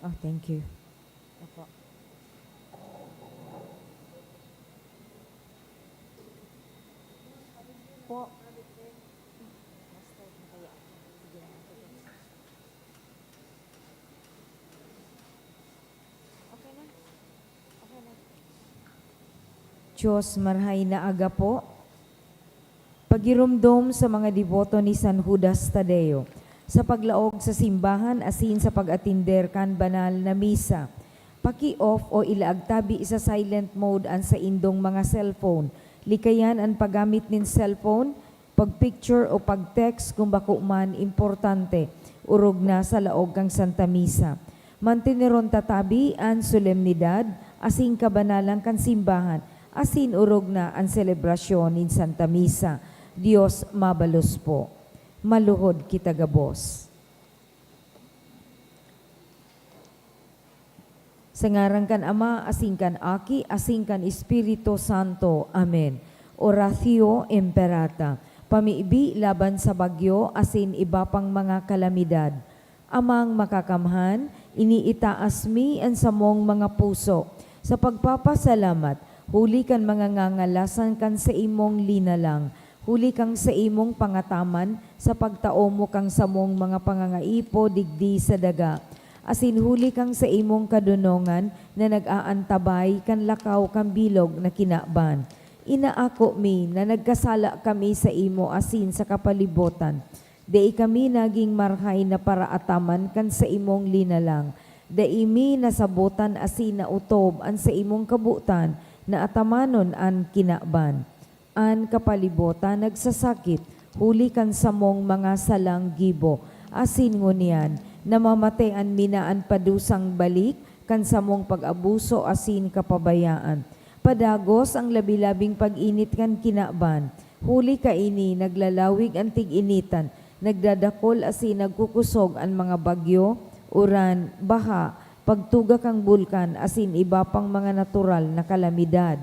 Oh, thank you. Opo. Po. Diyos, marhay na aga po. Pagirumdom sa mga deboto ni San Judas Tadeo, sa paglaog sa simbahan asin sa pag-atinder kan banal na misa. Paki-off o ilaagtabi sa silent mode an sa indong mga cellphone. Likayan ang paggamit nin cellphone, pag-picture o pag-text kung bako man importante, urog na sa laog kang Santa Misa. Mantineron tatabi ang solemnidad, asin kabanalang kan simbahan, asin urog na ang selebrasyon in Santa Misa. Diyos mabalos po. Maluhod kita gabos. Sa ngaran kan Ama, asin kan Aki, asin kan Espiritu Santo. Amen. Oratio Imperata. Pamiibi laban sa bagyo, asin iba pang mga kalamidad. Amang makakamhan, iniitaas mi ang samong mga puso. Sa pagpapasalamat, huli kan mga ngangalasan kan sa imong linalang. Huli kang sa imong pangataman, sa pagtao mo kang samong mga pangangaipo digdi sa daga. Asin huli kang sa imong kadunongan na nag-aantabay kan lakaw kang bilog na kinaban. Inaako mi na nagkasala kami sa imo asin sa kapalibotan. Dai kami naging marhay na paraataman kan sa imong linalang. Dai mi nasabotan asin na utob an sa imong kabutan na atamanon an kinaban. An kapalibotan nagsasakit, huli kan samong mga salang gibo, asin ngunyan, namamatean minaan padusang balik, kan samong pag-abuso asin kapabayaan. Padagos ang labi-labing pag-init kan kinaban, huli kaini naglalawig ang tig-initan, nagdadakol asin nagkukusog ang mga bagyo, uran, baha, pagtuga kang bulkan asin iba pang mga natural na kalamidad.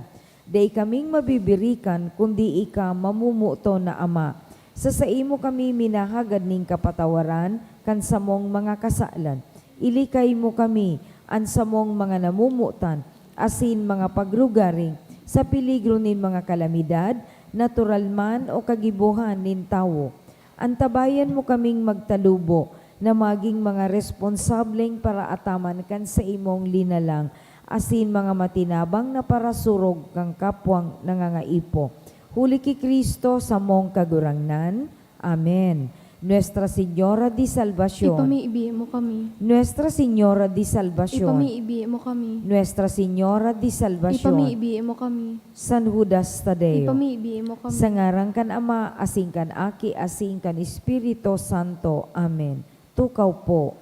Day kaming mabibirikan kundi ika mamumuto na Ama. Sa imo kami minahagad ning kapatawaran kan samong mga kasalan. Ilikay mo kami an samong mga namumutan asin mga pagrugaring sa peligro nin mga kalamidad, natural man o kagibuhan nin tawo. Antabayan mo kaming magtalubo na maging mga responsableng para ataman kan sa imong linalang asin mga matinabang na parasurog kang kapwang nangangaipo. Huli ki Kristo sa mong kagurangnan. Amen. Nuestra Señora di Salvación. Ipamiibi mo kami. Nuestra Señora di Salvación. Ipamiibi mo kami. Nuestra Señora di Salvación. Ipamiibi mo kami. San Judas Tadeo. Ipamiibi mo kami. Sa ngaran kan Ama, asin kan Aki, asin kan Espiritu Santo. Amen. Tukaw po.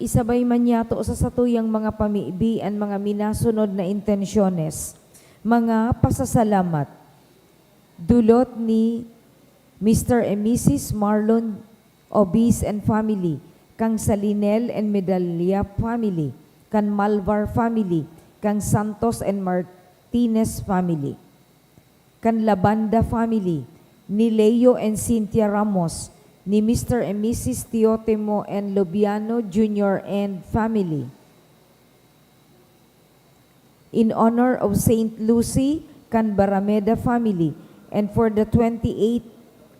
Isabay man yato sa satuyang mga pamiibi ang mga minasunod na intensyones, mga pasasalamat. Dulot ni Mr. and Mrs. Marlon Obis and family, kang Salinel and Medalla family, kang Malvar family, kang Santos and Martinez family, kang Labanda family, ni Leo and Cynthia Ramos, ni Mr. and Mrs. Teotemo and Lobiano Jr. and family. In honor of Saint Lucy, kan Barameda family, and for the 28th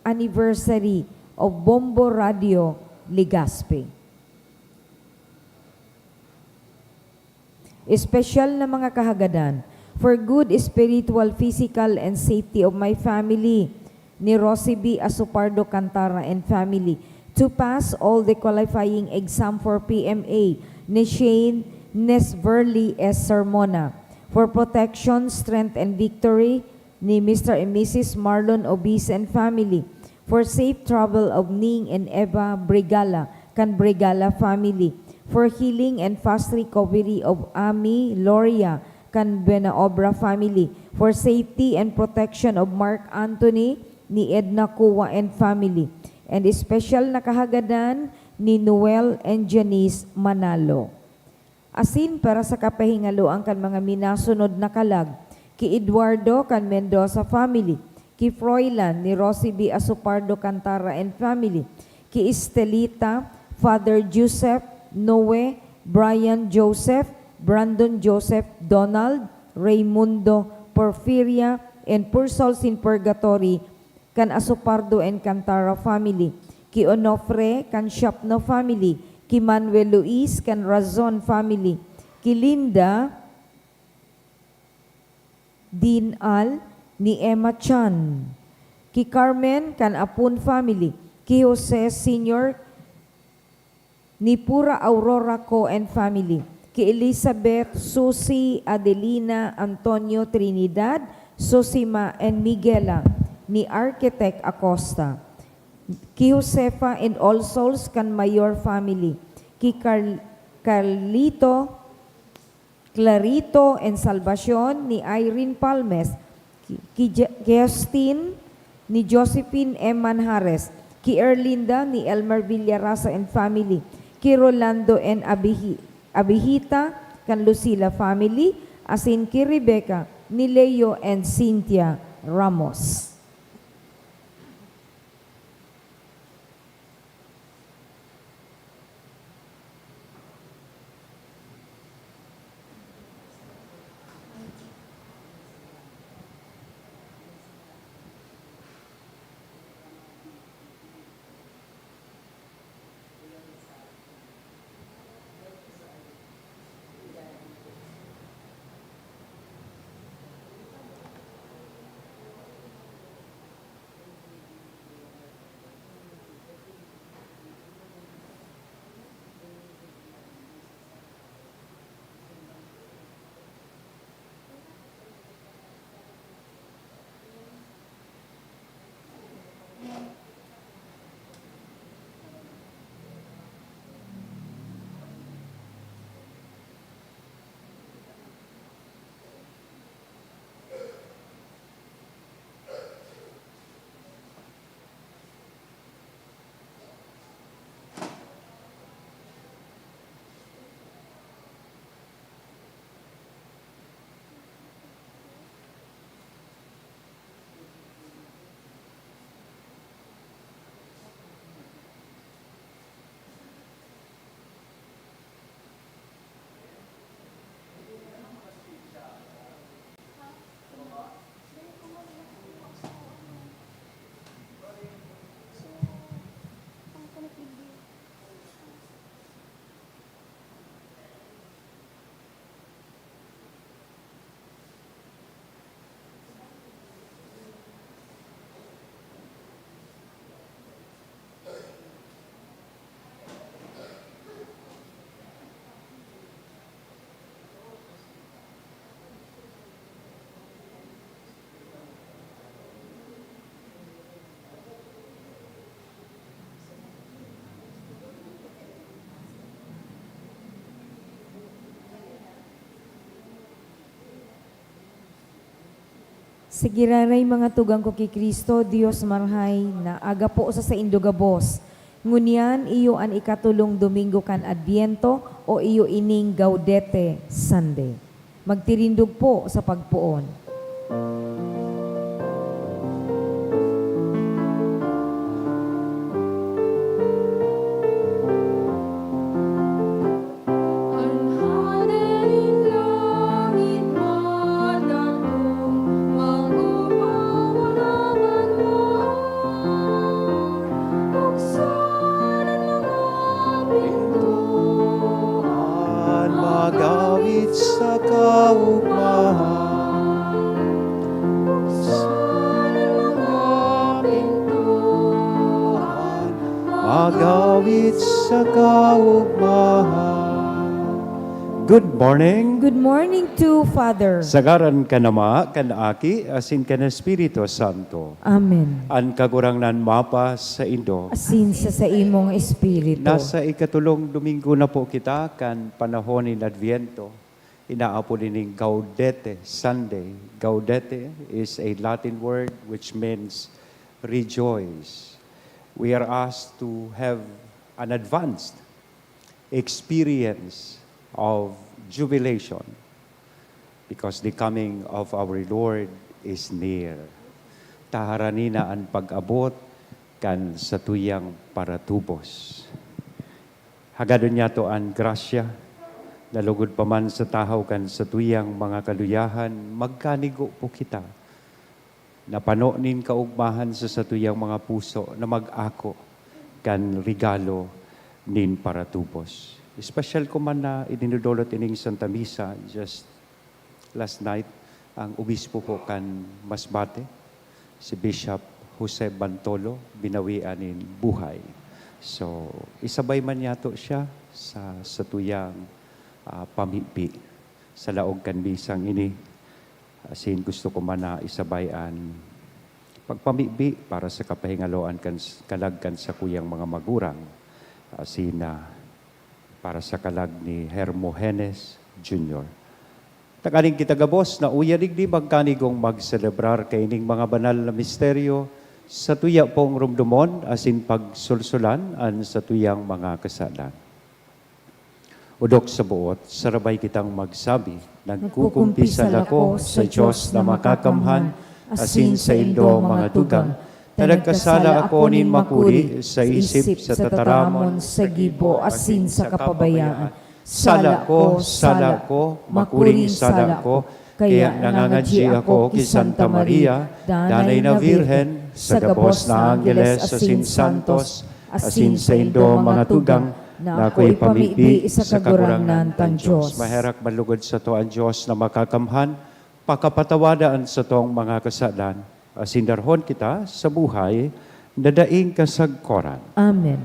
anniversary of Bombo Radio Legazpi. Espesyal na mga kahagadan for good spiritual, physical, and safety of my family, ni Rosie B. Asupardo Cantara and family, to pass all the qualifying exam for PMA, ni Shane Nesverly S. Sermona, for protection, strength, and victory, ni Mr. and Mrs. Marlon Obis and family, for safe travel of Ning and Eva Brigala, kan Brigala family, for healing and fast recovery of Ami Loria, kan Benaobra family, for safety and protection of Mark Anthony, ni Edna Kuwa and family, and special na kahagadan ni Noel and Janice Manalo. Asin para sa kapahingaloan kan mga minasunod na kalag, ki Eduardo kan Mendoza family, ki Froilan ni Rosie B. Asupardo Cantara and family, ki Estelita, Father Joseph Noe, Brian Joseph, Brandon Joseph, Donald, Raymundo, Porfiria, and Poor Souls in Purgatory, kan Asopardo and Cantara family, ki Onofre, kan Shapno family, ki Manuel Luis, kan Razon family, ki Linda, Dinal, ni Emma Chan, ki Carmen, kan Apun family, ki Jose Sr., ni Pura Aurora Co. and family, ki Elizabeth, Susie, Adelina, Antonio Trinidad, Sosima, and Miguela, ni Architect Acosta, ki Josefa and All Souls kan Mayor family, ki Clarito and Salvacion ni Irene Palmes, ki Justin ni Josephine M. Manjares, ki Erlinda ni Elmer Villarasa and family, ki Rolando and Abihita kan Lucila family, asin ki Rebecca ni Leo and Cynthia Ramos. Sigiraray mga tugang ko kay Kristo, Dios marhay, na aga po sa indugabos. Ngunyan, iyo an ikatulong Domingo kan Adviento o iyo ining Gaudete Sunday. Magtirindog po sa pagpuon. Magawit sa kaugmahan, magawit sa kaugmahan. Good morning. Good morning to Father. Sagaran ka nama, kan aki, asin ka na Espiritu Santo. Amen. An kagurangnan mapas sa Indo. Asin sa imong espiritu. Nasa ikatulong Domingo na po kita kan panahon ng Adviento. Inaapo din Gaudete Sunday. Gaudete is a Latin word which means rejoice. We are asked to have an advanced experience of jubilation because the coming of our Lord is near. Taharanina ang pag-abot kan sa tuyang paratubos. Hagadon niya to ang grasya, nalugod pa man sa tahaw kan sa tuyang mga kaluyahan, magkanigo po kita. Napano nin kaugmahan sa satuyang mga puso na mag-ako kan regalo nin para tubos. Special ko man na idinudolot ining Santa Misa just last night, ang obispo po kan Masbate, si Bishop Jose Bantolo, binawian in buhay. So, isabay man yato siya sa satuyang pamipi sa laog kan misang ini. Asin gusto ko man na isabayan pagpamibi para sa kapahingaloan kan kalagkan sa kuyang mga magurang. Asin para sa kalag ni Hermogenes Jr. Takaning kita gabos na uyanig di magkanigong magselebrar kaining mga banal na misteryo sa tuya pong rumdumon asin pagsulsulan an sa tuyang mga kasalan. Udok sa buot, sarabay kitang magsabi, nagkukumpisal ako sa Diyos na makakamhan, asin sa indo mga tugang, na nagkasala ako nin makuri sa isip, sa tataramon, sa gibo, asin sa kapabayaan. Sala ko, makuring sala ko, kaya nangangadji ako kay Santa Maria, Danay na Virhen, sa gabos na Angeles, asin santos, asin sa indo mga tugang, na ako'y pamibi sa kagurangnan tan Diyos. Maherak malugod sa to ang Diyos na makakamhan, pakapatawadaan sa tong mga kasalan, asindarhon kita sa buhay, nadaing kasagkoran. Amen.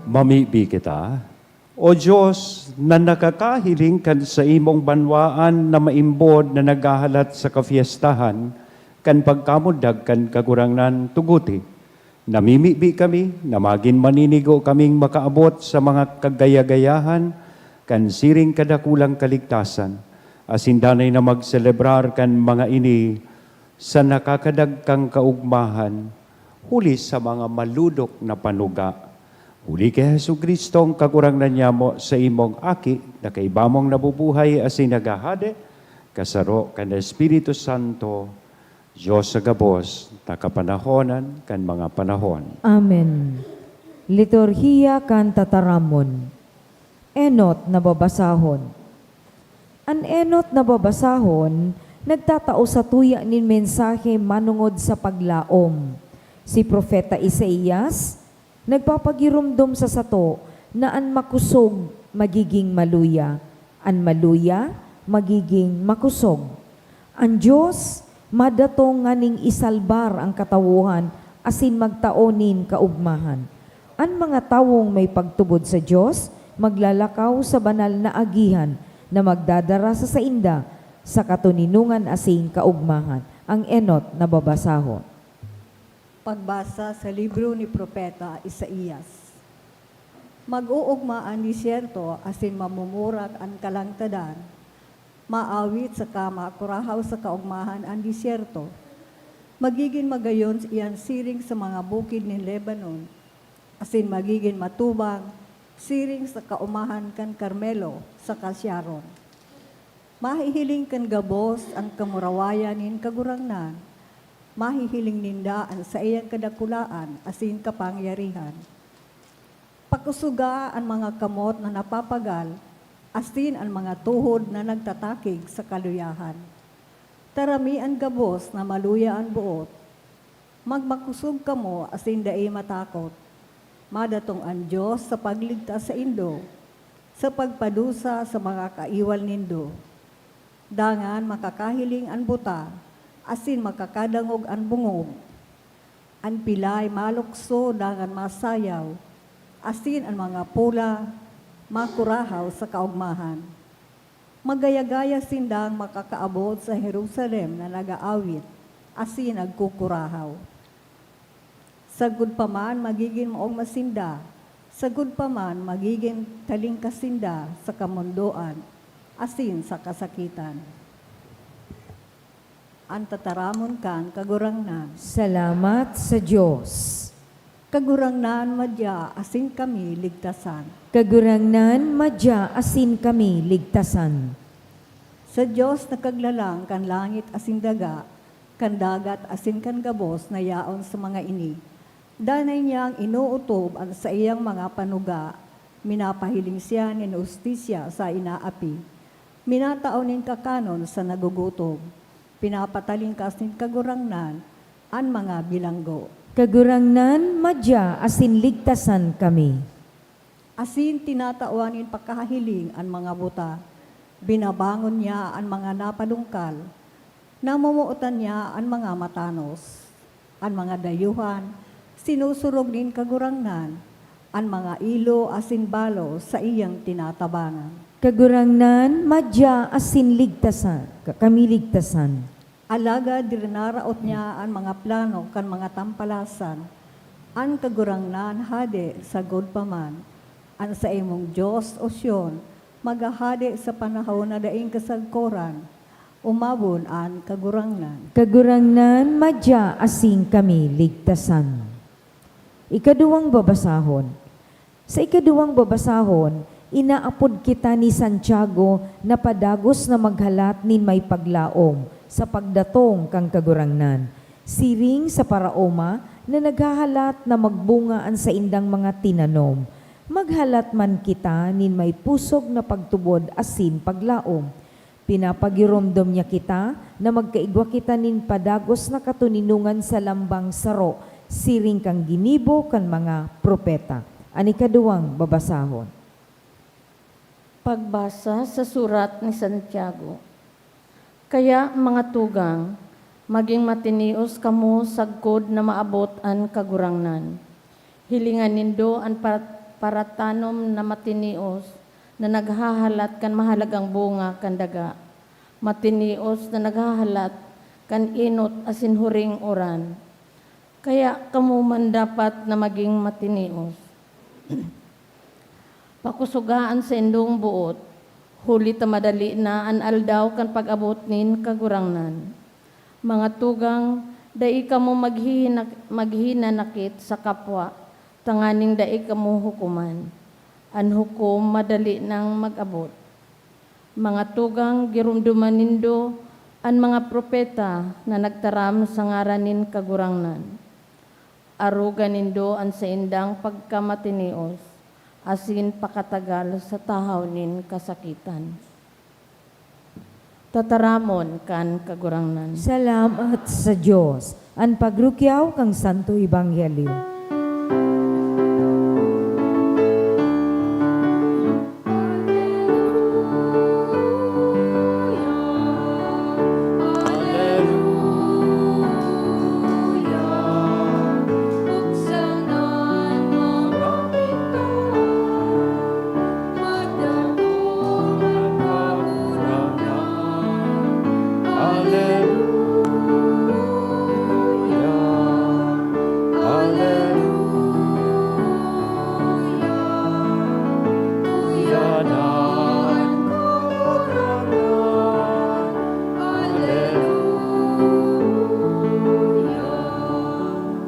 Mamibi kita, O Diyos, na nakakahiling kan sa imong banwaan na maimbod na nagahalat sa kafiestahan, kan pagkamundag kan kagurangnan tuguti. Namimibi kami, na magin maninigo kaming makaabot sa mga kagaya-gayahan, kan siring kadakulang kaligtasan, asindanay na magselebrar kan mga ini sa nakakadagkang kaugmahan, huli sa mga maludok na panuga. Huli kay Jesucristo ang kagurangnan niya mo sa imong aki, na kaibamong nabubuhay asin nagahade, kasaro kan Espiritu Santo, Diyos sa gabos, takapanahonan kan mga panahon. Amen. Liturhiya kan tataramon. Enot na babasahon. An enot na babasahon, nagtatao sa tuya nin mensahe manungod sa paglaom. Si Propeta Isaías, nagpapagirumdum sa sato na an makusog magiging maluya, an maluya magiging makusog. Ang Diyos madatong nganing isalbar ang katawuhan asin magtaonin kaugmahan. An mga tawong may pagtubod sa Diyos maglalakaw sa banal na agihan na magdadara sa sainda sa katuninungan asin kaugmahan. Ang enot na babasahon. Pagbasa sa libro ni Propeta Isaías. Mag-uugma ang disyerto asin mamumurak ang kalangtadan, maawit sa kama kurahaw sa kaugmahan ang disyerto. Magiging magayon iyan siring sa mga bukid ni Lebanon, asin magiging matubang siring sa kaumahan kan Carmelo sa Kasyaron. Mahihiling kan gabos ang kamurawayan nin kagurangnan. Mahihiling ninda ang sa iyang kadakulaan asin kapangyarihan. Pakusuga ang mga kamot na napapagal, asin ang mga tuhod na nagtatakig sa kaluyahan. Tarami ang gabos na maluya ang buot. Magmakusog kamo asin daay matakot. Madatong ang Diyos sa pagligtas sa indo, sa pagpadusa sa mga kaiwal nindo. Dangan makakahiling ang buta, asin makakadangog ang bungog. Ang pilay malukso dangan masayaw, asin ang mga pula makurahaw sa kaugmahan. Magayagaya sindang makakaabot sa Jerusalem na nagaawit, asin nagkukurahaw. Sagud pa man magiging maong masinda, sagud pa man magiging talingkasinda sa kamundoan, asin sa kasakitan. Ang tataramon kan kagurangnan, Salamat sa Diyos. kagurangnan madya asin kami ligtasan. Kagurangnan, madya, asin kami, ligtasan. Sa Diyos na kaglalang kan langit asin daga, kan dagat asin kan gabos na yaon sa mga ini. Danay niyang inuutob ang sa iyang mga panuga, minapahiling siya nin ustisya sa inaapi. Minataon nin kakanon sa nagugutob, pinapatalingkas nin kagurangnan ang mga bilanggo. Kagurangnan, madya, asin ligtasan kami. Asin tinatauanin pagkahiling ang mga buta. Binabangon niya ang mga napadungkal. Namumuutan niya ang mga matanos. Ang mga dayuhan, sinusurog nin kagurangnan. Ang mga ilo asin balo sa iyang tinatabangan. Kagurangnan, madya, asin ligtasan, kami ligtasan. Alaga dirinaraot niya ang mga plano kan mga tampalasan. Ang kagurangnan hade sa God paman. Ang sa imong Diyos o Siyon, magahade sa panahon na daing kasagkoran. Umabon ang kagurangnan. Kagurangnan, madya, asin kami ligtasan. Ikaduwang babasahon. Sa ikaduwang babasahon, inaapod kita ni Santiago na padagos na maghalat nin may paglaom sa pagdatong kang kagurangnan. Siring sa paraoma na naghahalat na magbungaan sa indang mga tinanom. Maghalat man kita nin may pusog na pagtubod asin paglaom. Pinapagiromdom niya kita na magkaigwa kita nin padagos na katuninungan sa lambang saro, siring kang ginibo kan mga propeta. Ani kaduwang babasahon. Pagbasa sa surat ni Santiago. Kaya mga tugang, maging matinios kamo sagkod na maabot an kagurangnan. Hilingan nindo an paratanom na matinios na naghahalat kan mahalagang bunga kan daga. Matinios na naghahalat kan inot asin huring oran. Kaya kamo man dapat na maging matinios. Pakusugaan sa indong buot, huli ta madali na an aldaw kan pag-abot nin kagurangnan. Mga tugang, dai kamo maghinanakit sa kapwa, tanganing dai kamo hukuman. An hukom madali nang mag-abot. Mga tugang, girumduman nindo an mga propeta na nagtaram sa ngaran nin kagurangnan. Arugan nindo an sa indang pagkamatinios, asin pakatagal sa tahaw nin kasakitan. Tataramon kan kagurangnan. Salamat sa Diyos. Ang pagrukyaw kang Santo Ebanghelyo.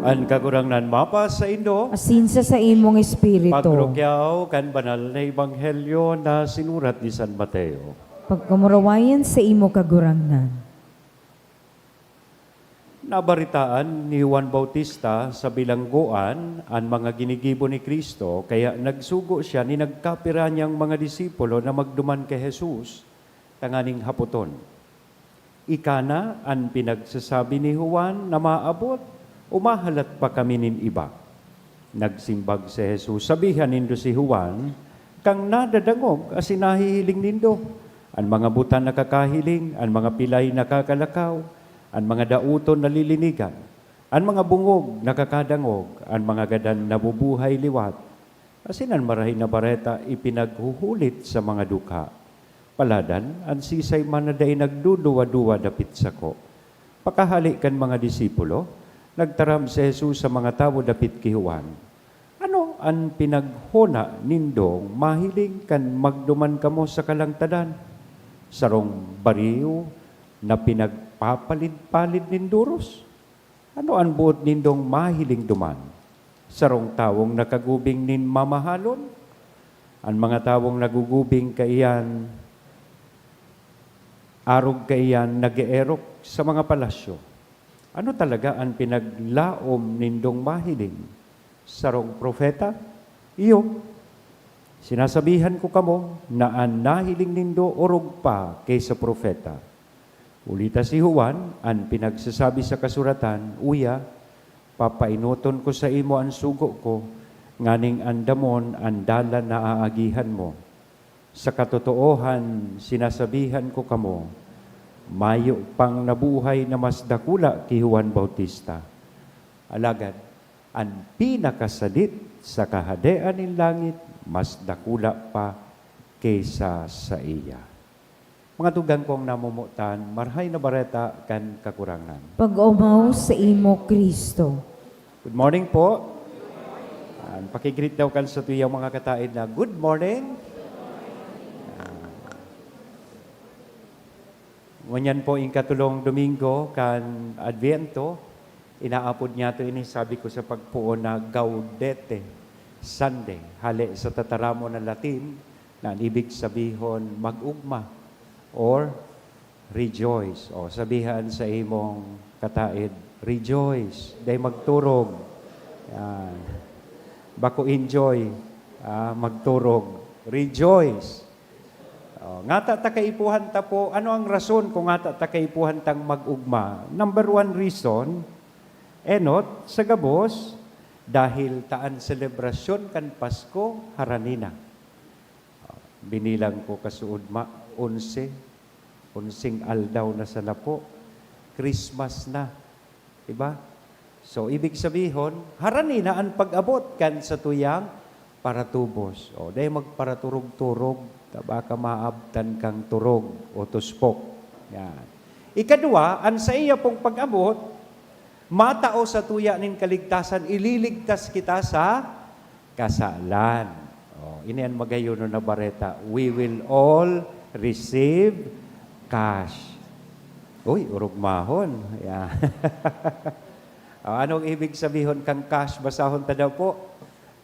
An kagurangnan mapa sa Indo, Asin sa imong espiritu. pagrukyaw kan banal na ebanghelyo na sinurat ni San Mateo. Pagkamurawayan sa imo kagurangnan. Nabaritaan ni Juan Bautista sa bilangguan ang mga ginigibo ni Kristo, kaya nagsugo siya ni nagkapira niyang mga disipulo na magduman kay Jesus, tanganing haputon. Ikana ang pinagsasabi ni Juan na maabot, umahalat pa kami nin iba. Nagsimbag si Jesus, sabihan nindo si Juan, kang nadadangog as nahihiling nindo. Ang mga butan nakakahiling, ang mga pilay nakakalakaw, ang mga dauton nalilinigan, ang mga bungog nakakadangog, ang mga gadan nabubuhay liwat. Asinan marahin na bareta ipinaghuhulit sa mga dukha. Paladan, ang sisay man na day nagduduwa-duwa dapit sako. Pakahali kan mga disipulo, nagtaram si Jesus sa mga tao dapit ki Juan. Ano ang pinaghona nindong mahiling kan magduman kamo sa kalangtadan? Sarong bariw na pinagpapalid-palid ninduros? Ano ang buot nindong mahiling duman? Sarong tawong nakagubing nin mamahalon? Ang mga tawong nagugubing kaiyan, arog kaiyan nag-eerok sa mga palasyo. Ano talaga ang pinaglaom nindong mahiling? Sarong propeta? Iyo. Sinasabihan ko kamo na ang nahiling nindo orog pa kaysa propeta. Ulita si Juan, ang pinagsasabi sa kasuratan, Uya, papainuton ko sa imo ang sugo ko, nganing andamon ang dalan na aagihan mo. Sa katotoohan, sinasabihan ko kamo, mayo pang nabuhay na mas dakula ki Juan Bautista. Alagad, ang pinakasadit sa kahadean ng langit, mas dakula pa kaysa sa iya. Mga tugang kong namumutan, marhay na bareta kan kakurangan. Pag-umaw sa imo Kristo. Good morning po. Pakigreet daw kan sa tuyang mga kataid na good morning. Ngunyan po yung katulong Domingo kan Adviento, inaapod niya ito ini sabi ko sa pagpuon na Gaudete Sunday. Hali sa tataramo na Latin na ibig sabihon mag-ugma or rejoice. O sabihan sa imong kataid, rejoice. Day magturog. Yan. Bako enjoy. Magturog. Rejoice. Nga ta kaipuhan ta po, ano ang rason kung nga ta kaipuhan tang mag-ugma? Number one reason, enot, sa gabos, dahil taan selebrasyon kan Pasko, haranina. Binilang ko kasuod 11 aldaw na sa lapo, Christmas na. Diba? So, ibig sabihin, haranina ang pag-abot kan sa tuyang paratubos. O, dahil magparaturog-turog, baka maabtan kang turog o tuspok. Yan. Ikadua, ang sa iya pong pag-abot, matao sa tuya nin kaligtasan, ililigtas kita sa kasalan. O, ini ang magayon na bareta. We will all receive cash. Uy, urugmahon. Yan. Anong ibig sabihin kang cash? Basahon ta daw po.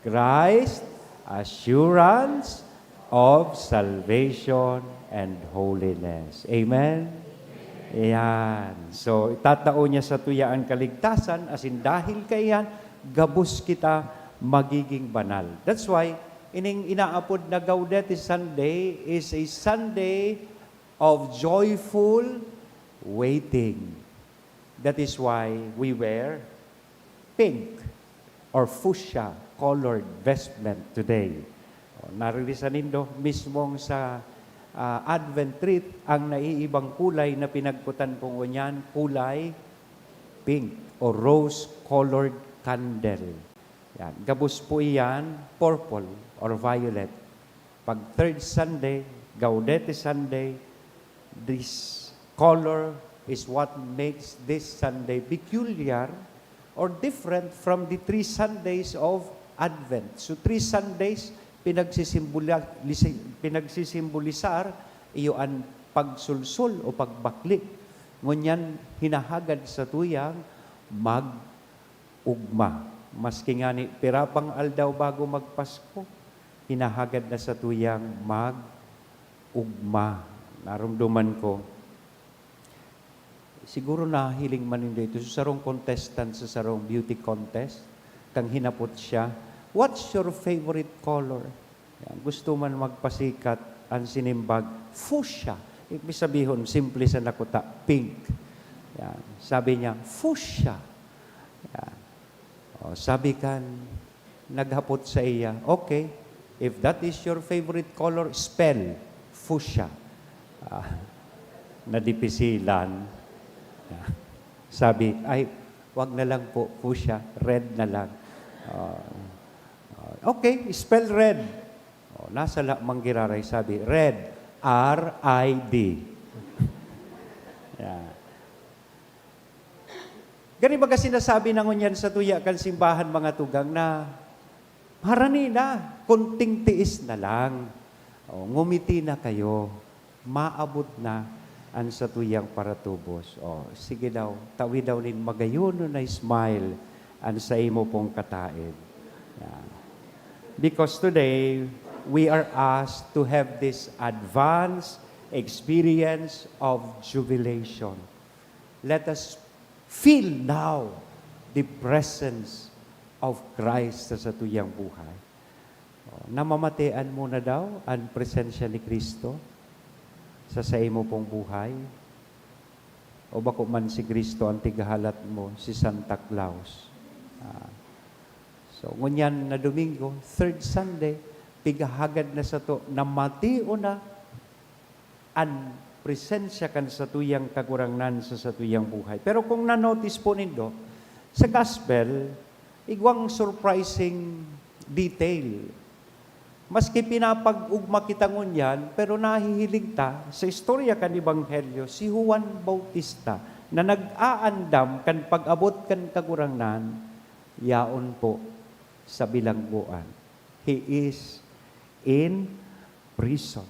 Christ, assurance of salvation and holiness. Amen? Ayan. So, itatao niya sa tuyaan kaligtasan, as in dahil kayan, gabos kita magiging banal. That's why, ining inaapod na Gaudete Sunday is a Sunday of joyful waiting. That is why we wear pink or fuchsia colored vestment today. Naririsan nindo mismong sa Advent treat ang naiibang kulay na pinagputan po niyan, kulay pink or rose-colored candle. Yan. Gabos po iyan, purple or violet. Pag third Sunday, Gaudete Sunday, this color is what makes this Sunday peculiar or different from the 3 Sundays of Advent. So 3 Sundays, pinagsisimbolisar iyo ang pagsulsul o pagbaklik. Ngunyan hinahagad sa tuyang mag-ugma. Maski nga ni pirapang aldaw bago magpasko, hinahagad na sa tuyang mag-ugma. narumduman ko, siguro nahiling man hindi ito. Sa sarong contestant, sa sarong beauty contest, kang hinapot siya, what's your favorite color? Yan, gusto man magpasikat ang sinimbag, fuchsia. Ibig sabihin, simple sa nakuta, pink. Yan, sabi niya, fuchsia. Yan. O, sabi kan, naghapot sa iya, okay, if that is your favorite color, spell, fuchsia. Nadipisilan. Sabi, ay, wag na lang po, fuchsia, red na lang. Okay, spell red. Nasa manggiraray, sabi, red, R-I-D. Yeah. Gani baga sinasabi na ngunyan sa tuya kan simbahan mga tugang na harani na, kunting tiis na lang. Ngumiti na kayo, maabot na ang sa tuyang paratubos. Sige daw, tawi daw nin magayon na smile ang sa imo pong kataid. Yeah. Because today, we are asked to have this advanced experience of jubilation. Let us feel now the presence of Christ sa tuyang buhay. Namamatean mo na daw ang presensya ni Kristo sa imo pong buhay? O bako man si Kristo ang tigahalat mo, si Santa Claus? So, ngunyan na Domingo, third Sunday, pigahagad na sa to, na matio na ang presensya kan sa tuyang kagurangnan sa tuyang buhay. Pero kung na-notice po nindo, sa gospel, igwang surprising detail. Maski pinapag-ugma kita ngunyan, pero nahihilig ta sa istorya kan Ebanghelyo, si Juan Bautista, na nag-aandam kan pag-abot kan kagurangnan, yaon po sa bilangguan. He is in prison.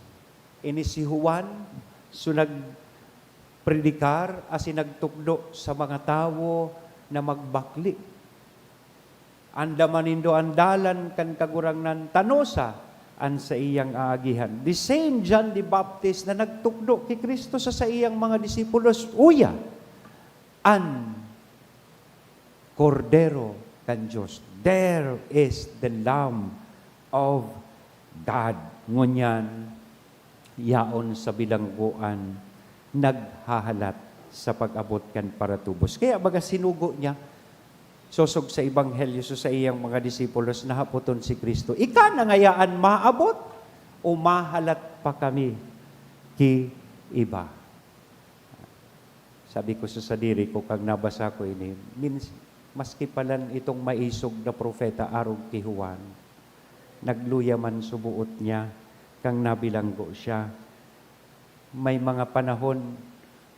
Ini si Juan, so nagpredikar, as nagtukdo sa mga tao na magbakli. Andaman nindo andalan kan kagurangnan tanosa an sa iyang aagihan. The same John the Baptist na nagtukdo kay Kristo sa iyang mga disipulos, uya, an Kordero kan Diyos. There is the Lamb of God. Ngunyan, yaon sa bilangguan, naghahalat sa pag-abot kan paratubos. Kaya baga sinugo niya, sosog sa Ebanghelyo sa iyang mga disipulos, nahapoton si Kristo. Ika na ngayaan maabot o mahalat pa kami ki iba. Sabi ko sa sadiri ko, kag nabasa ko ini, maski palan itong maisog na propeta arog ki Juan, nagluya man subuot niya, kang nabilanggo siya. May mga panahon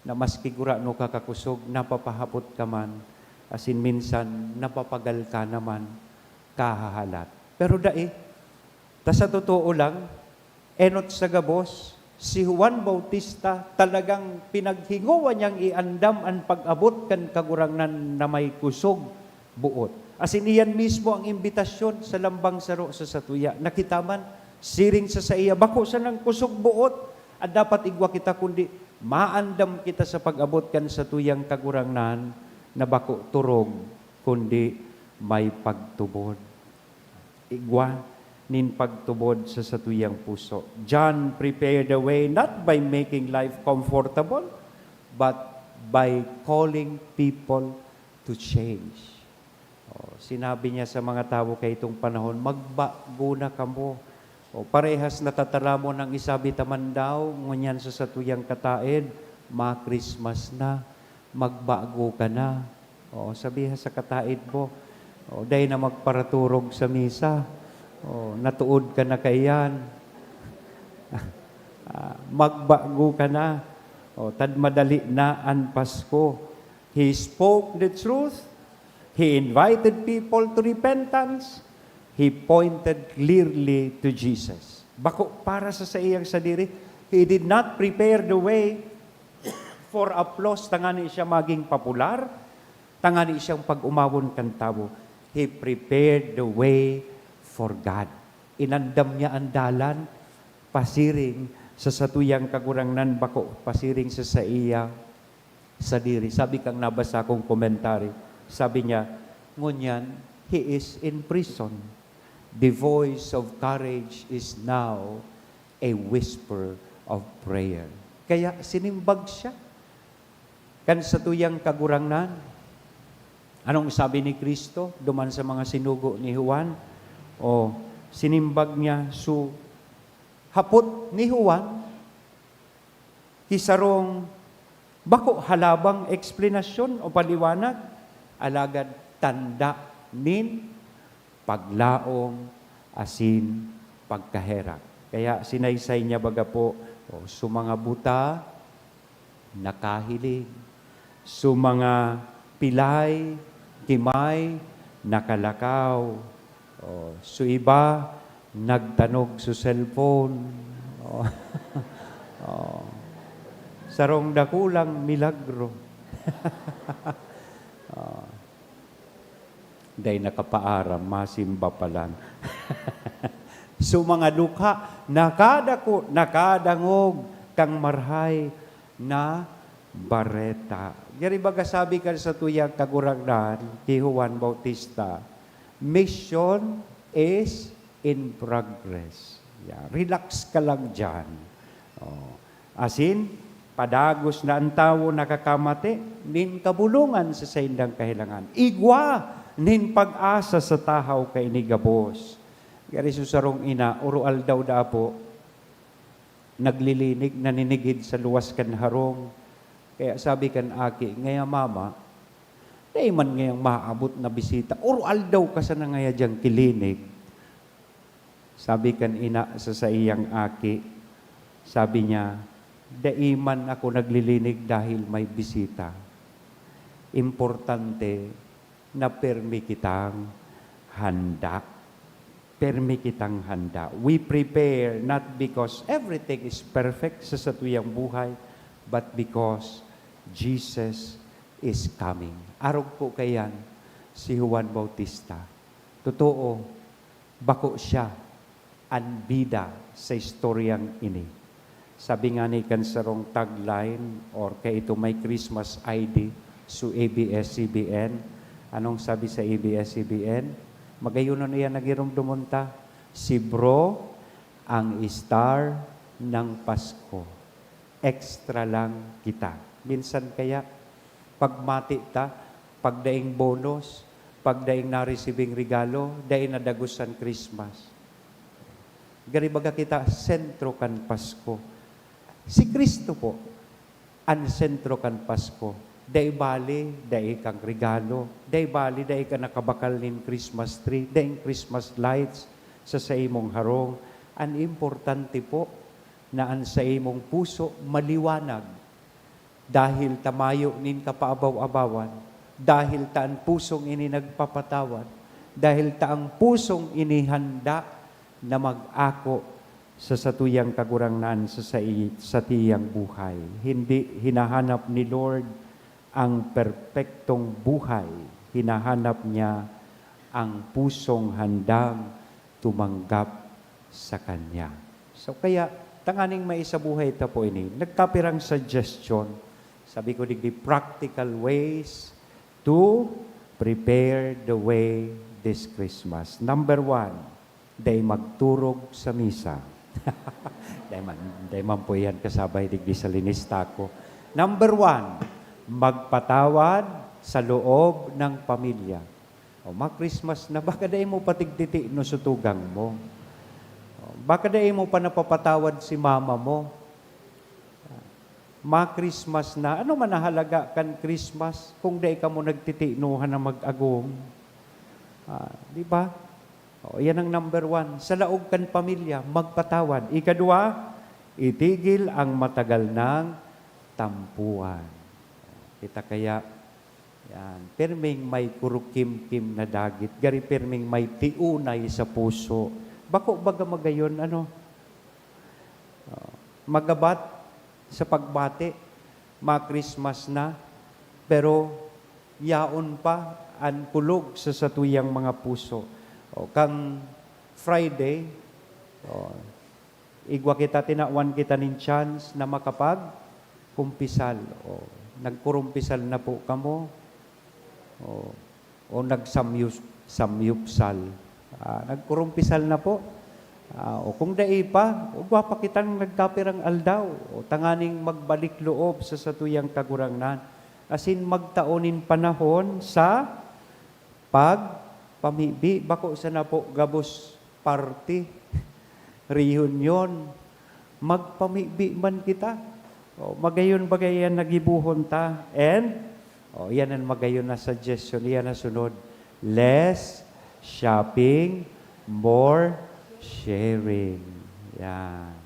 na maski gura no kakakusog, napapahapot ka man, asin minsan napapagal ka naman, kahahalat. Pero sa totoo lang, enot sa gabos, si Juan Bautista talagang pinaghinguan niyang iandam ang pag-abot kan kagurangnan na may kusog buot. Asin iyan mismo ang imbitasyon sa lambang saro sa satuya. Nakitaman, siring sa iya, bako sa nang kusog buot, at dapat igwa kita kundi maandam kita sa pag-abot kan sa tuyang kagurangnan na bako turog, kundi may pagtubod. Igwa nin pagtubod sa satuyang puso. John prepared the way not by making life comfortable, but by calling people to change. Sinabi niya sa mga tao kay itong panahon, magbago na kamo. Parehas natatala mo ng isabi taman daw, ngunyan sa satuyang kataid, ma-Christmas na, magbago ka na. Sabihan sa kataid mo, dahil na magparaturog sa misa, natuod ka na kayan, magbago ka na, tad madali na ang Pasko. He spoke the truth, he invited people to repentance, he pointed clearly to Jesus. Bako para sa iyang sadiri, he did not prepare the way for applause, tangani siya maging popular, tangani siyang pag-umawon kan tao. He prepared the way for God. Inandam niya ang dalan, pasiring sa satuyang kagurangnan bako pasiring sa iya sa diri. Sabi kang nabasa kong komentary, sabi niya, ngunyan, he is in prison. The voice of courage is now a whisper of prayer. Kaya sinimbag siya kan satuyang kagurangnan. Anong sabi ni Kristo duman sa mga sinugo ni Juan? O sinimbag niya hapot ni Juan, kisarong bako halabang eksplanasyon o paliwanag, alagad tanda nin paglaom asin pagkaherak. Kaya sinaysay niya baga po, mga buta, nakahiling, mga pilay, kimay, nakalakaw, iba, nagtanog sa cellphone. Sarong dakulang milagro. Day nakapaaram, masimba palan. Mga dukha, nakadangog kang marhay na bareta. Gari baga sabi ka sa tuyang kagurangnan, kay Juan Bautista, mission is in progress. Yeah, relax ka lang dyan. Asin, padagos na ang tao nakakamate, nin kabulungan sa saindang kahilangan. Igwa, nin pag-asa sa tahaw kay inigabos. Gari susarong ina, urual daw da po, naglilinig, naninigid sa luwas kan harong. Kaya sabi kan aki, ngaya mama, dahil man ngayang maabot na bisita, urual daw ka sa nangaya diyang kilinig. Sabi kan ina sa iyang aki, sabi niya, daiman ako naglilinig dahil may bisita. Importante na permi kitang handa. Permi kitang handa. We prepare not because everything is perfect sa satuyang buhay, but because Jesus is coming. Arog po kayan si Juan Bautista. Totoo, bako siya ang bida sa istoryang ini. Sabi nga ni kansarong tagline or kay ito may Christmas ID so ABS-CBN. Anong sabi sa ABS-CBN? Magayunan niya nagirong dumunta. Si Bro ang star ng Pasko. Extra lang kita. Minsan kaya, pagmati ta, pagdaing bonus, pagdaing na-receiving regalo, daing nadagusan Christmas. Garibaga kita, sentro kan Pasko. Si Kristo po, ang sentro kan Pasko. Day bali, day kang regalo. Day bali, day ka nakabakal nin Christmas tree. Day Christmas lights sa imong harong. Ang importante po na ang sa imong puso maliwanag. Dahil tamayo nin kapaabaw-abawan. Dahil ta ang pusong ini nagpapatawad. Dahil ta ang pusong inihanda na mag-ako sa satuyang kagurangnan sa tiyang buhay. Hindi hinahanap ni Lord ang perpektong buhay, hinahanap niya ang pusong handang tumanggap sa Kanya. So kaya, tanganing may isa buhay ta po ini. Nagkapirang suggestion, sabi ko digdi, practical ways to prepare the way this Christmas. Number 1, day magturog sa misa. Day man po yan kasabay digdi sa linista ko. Number 1, magpatawad sa loob ng pamilya. Christmas na, baka dahil mo patigtiti no sutugang mo. Baka dahil mo pa napapatawad si mama mo. Christmas na, ano man nahalaga kan Christmas kung dahil ka mo nagtitinuhan na mag-agong. Di ba? Yan ang number 1. Sa laog kan pamilya, magpatawad. Ikadua, itigil ang matagal ng tampuan. Kita kaya, yan, perming may kurukim-kim na dagit, gari perming may tiunay sa puso. Bako baga magayon, magabat sa pagbati, Christmas na, pero yaon pa ang kulog sa satuyang mga puso. Kang Friday, igwa kita tinawan kita nin chance na makapag kumpisal. O, nagkurumpisal na po kamo. O nagsamyupsal. Nagkurumpisal na po. O kung dai pa, ugwa pa kitang nagkapirang aldaw. O tanganing magbalik loob sa satuyang kagurangnan. Asin magtaonin panahon sa pagpamibi. Bako sa na po gabos party, reunion, magpamibi man kita. O, magayon-bagayan nagibuhon ta. And, yan ang magayon na suggestion, yan na sunod. Less shopping, more sharing. Yan.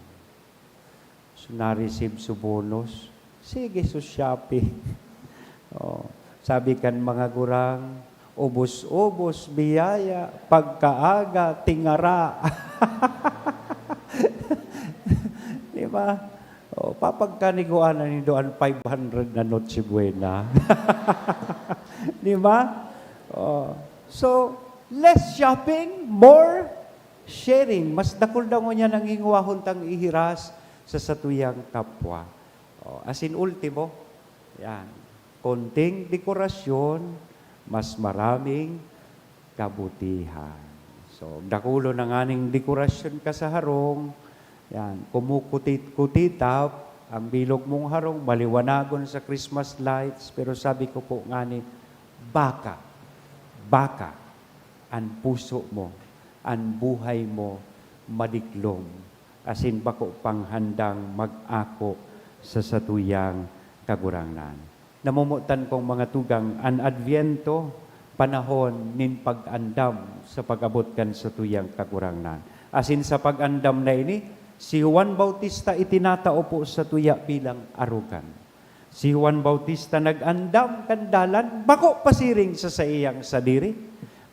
So, na-receive su bonus. Sige, so shopping. Sabi kan mga gurang, ubos-ubos, biyaya, pagkaaga, tingara. Di ba? Papagkaniguanan ni doan 500 na Noche Buena. Di ba? So, less shopping, more sharing. Mas dakol daw niya nang ingwahon tang ihiras sa satuyang kapwa. As in ultimo, yan. Konting dekorasyon, mas maraming kabutihan. So, dakulo ng aning dekorasyon ka sa harong, yan, kumukutit-kutitap, ang bilog mong harong, maliwanagon sa Christmas lights, pero sabi ko po ngani, baka, ang puso mo, ang buhay mo, madiklom, asin bako panghandang mag-ako sa satuyang kagurangnan. Namumutan kong mga tugang, an adviento, panahon nin pag-andam sa pag-abot kan sa tuyang kagurangnan. Asin sa pag-andam na ini, si Juan Bautista itinatao po sa tuya bilang arugan. Si Juan Bautista nag-andam kandalan, bako pasiring sa iyang sadiri,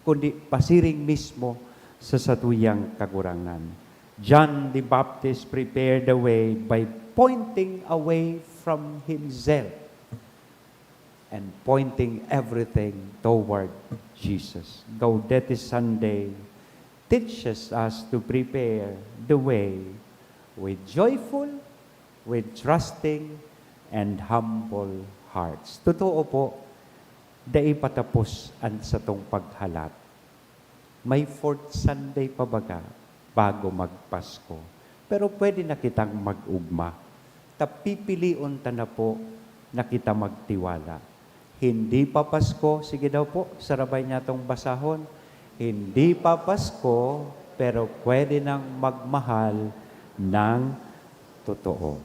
kundi pasiring mismo sa satuyang kagurangnan. John the Baptist prepared the way by pointing away from himself and pointing everything toward Jesus. Gaudete Sunday teaches us to prepare the way with joyful, with trusting, and humble hearts. Totoo po, dai patapos ang sa tong paghalat. May fourth Sunday pa baga bago magpasko. Pero pwede na kitang mag-ugma. Tapipilion ta na po na kita magtiwala. Hindi pa Pasko, sige daw po, sarabay niya itong basahon. Hindi pa Pasko, pero pwede nang magmahal ng totoo.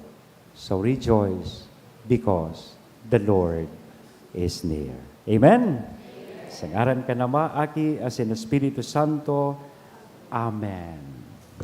So rejoice because the Lord is near. Amen? Sa ngaran ka na maaki, as in Espiritu Santo. Amen.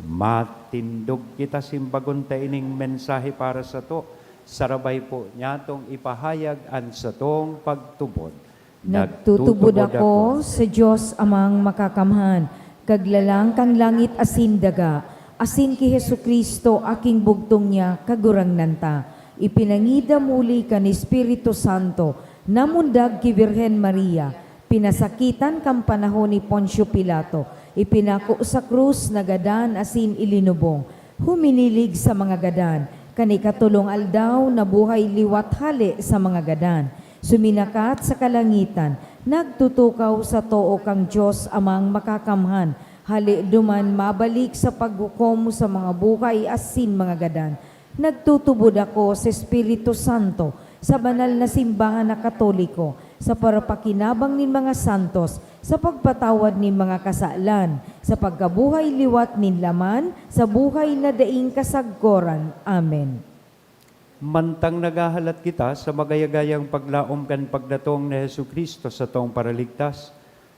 Matindog kita simbagon ta ining mensahe para sa to. Sarabay po nyatong ipahayag an sa tong pagtubod. Nagtutubod ako sa Diyos amang makakamhan, kaglalang kang langit asin daga, asin ki Jesucristo aking bugtong niya kagurangnan ta. Ipinangida muli kan Espiritu Santo, namundag ki Birhen Maria, pinasakitan kang panahon ni Poncio Pilato, ipinako sa krus na gadan asin ilinubong, huminilig sa mga gadan, kanikatulong aldaw na buhay liwat hali sa mga gadan. Suminakat sa kalangitan, nagtutukaw sa too kang Diyos amang makakamhan, hali duman mabalik sa paghukom sa mga buhay asin mga gadan. Nagtutubod ako sa Espiritu Santo, sa banal na simbahan na Katoliko, sa parapakinabang nin mga santos, sa pagpatawad nin mga kasalan, sa pagkabuhay liwat nin laman, sa buhay na daing kasagkoran. Amen. Mantang nagahalat kita sa magayagayang paglaom kan pagdatong ni Jesucristo sa tong paraligtas,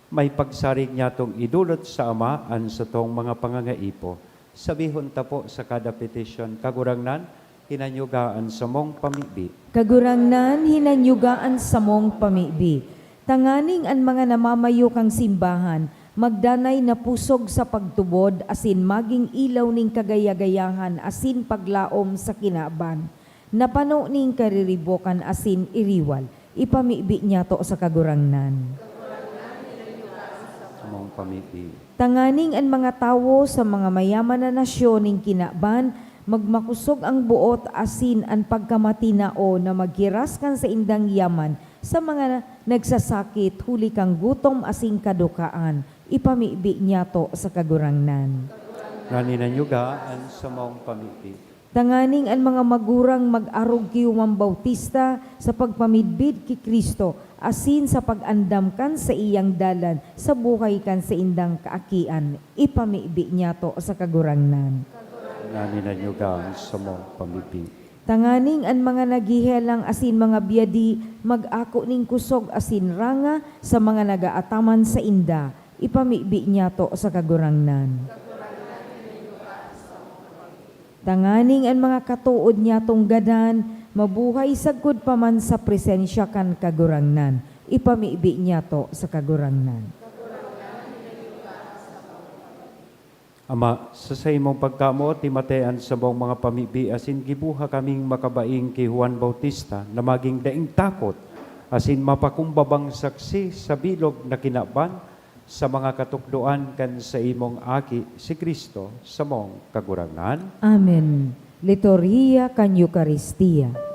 may pagsarig niya tong idulot sa Ama an sa tong mga pangangaipo. Sabihon ta po sa kada petition, kagurangnan, hinanyugaan sa mong pamibi. Kagurangnan, hinanyugaan sa mong pamibi. Tanganing ang mga namamayo kang simbahan, magdanay na pusog sa pagtubod, asin maging ilaw ning kagayagayahan, asin paglaom sa kinaban. Napano ning kariribokan, asin iriwal. Ipamibi niya to sa kagurangnan. Sa mong pamibi. Tanganing ang mga tawo sa mga mayaman na nasyon ning kinaban, Magmakusog ang buot asin ang pagkamatinao na maghiras kan sa indang yaman sa mga nagsasakit, huli kang gutom asing kadukaan. Ipamibi niya to sa kagurangnan. Naninanyugaan sa mong pamigbi. Tanganing ang mga magurang mag-arog kiwang bautista sa pagpamidbid ki Kristo, asin sa pag-andam kan sa iyang dalan, sa buhay kan sa indang kaakian. Ipamibi niya to sa kagurangnan. Naninanyugaan sa mong pamigbi. Tanganing ang mga nagihelang asin mga biyadi, mag-ako ning kusog asin ranga sa mga nagaataman sa inda. Ipamibi niya to sa kagurangnan. Tanganing ang mga katuod niya tong gadan, mabuhay sagud pa man sa presensya kan kagurangnan. Ipamibi niya to sa kagurangnan. Ama, sa imong pagkamo, timatean sa mong mga pamibi, asin gibuha kaming makabaing kay Juan Bautista na maging daing takot, asin mapakumbabang saksi sa bilog na kinaban sa mga katukdoan kan sa imong aki si Kristo sa mong kagurangan. Amen. Liturhiya kan Eucharistia.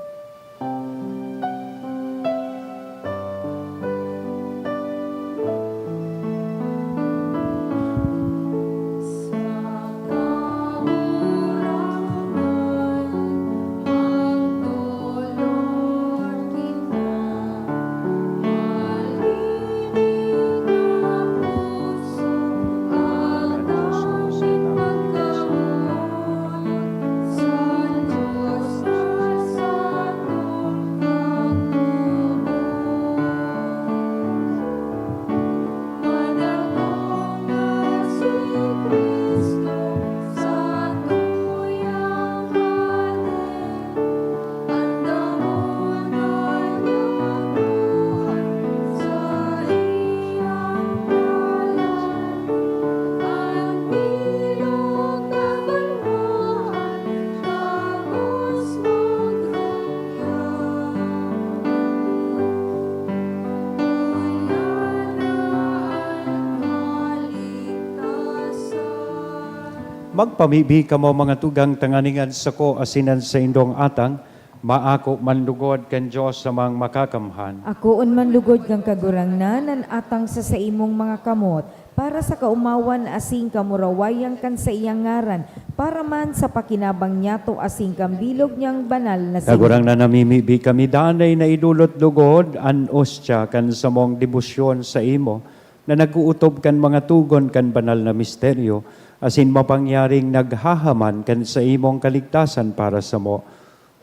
Magpamibi ka mo mga tugang tanganingan sa ko asinan sa indong atang, maako manlugod kan Diyos sa mga makakamhan. Akoon man lugod kang kagurangnan an atang sa imong mga kamot, para sa kaumawan asing kamurawayang kan sa iyang ngaran, para man sa pakinabang niya to asing kambilog niyang banal na Kagurang na namimibi kami danay na idulot lugod an ostya kan sa mong debosyon sa imo, na naguutob kan mga tugon kan banal na misteryo, asin mapangyaring naghahaman kan sa imong kaligtasan para sa mo.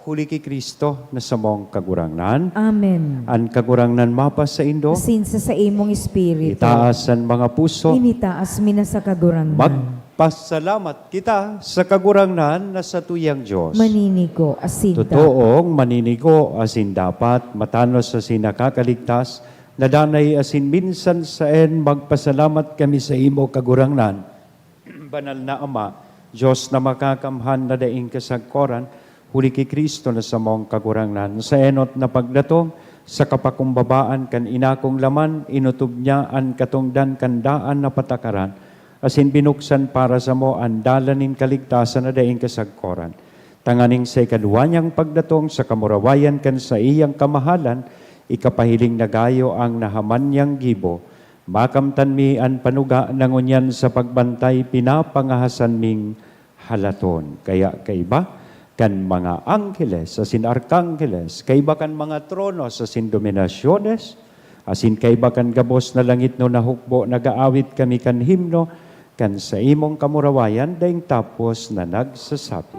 Huli ki Kristo na sa mong kagurangnan. Amen. An kagurangnan mapas sa indo, Asin sa imong espiritu. itaas ang mga puso. Initaas mi na sa kagurangnan. Magpasalamat kita sa kagurangnan na sa tuyang Diyos. Maninigo asinta. Totoong maninigo asin dapat matanos sa sinakakaligtas, nadanay asin minsan saen magpasalamat kami sa imo kagurangnan. Banal na Ama, Diyos na makakamhan na daing kasagkoran, huli ki Kristo na sa mong kagurangnan. Sa enot na pagdatong, sa kapakumbabaan kan inakong laman, inutob niya an katungdan kandaan na patakaran, asin binuksan para sa mo ang dalanin kaligtasan na daing kasagkoran. Tanganing sa ikaduwa niyang pagdatong, sa kamurawayan kan sa iyang kamahalan, ikapahiling nagayo ang nahaman niyang gibo. Makamtan mi an panuga nangunyan sa pagbantay, pinapangahasan ming halaton. Kaya kaiba kan mga angkeles, asin arkangkeles, kaiba kan mga tronos, asin dominasyones, asin kaiba kan gabos na langit no nahukbo, nagaawit kami kan himno, kan sa imong kamurawayan, daing tapos na nagsasabi.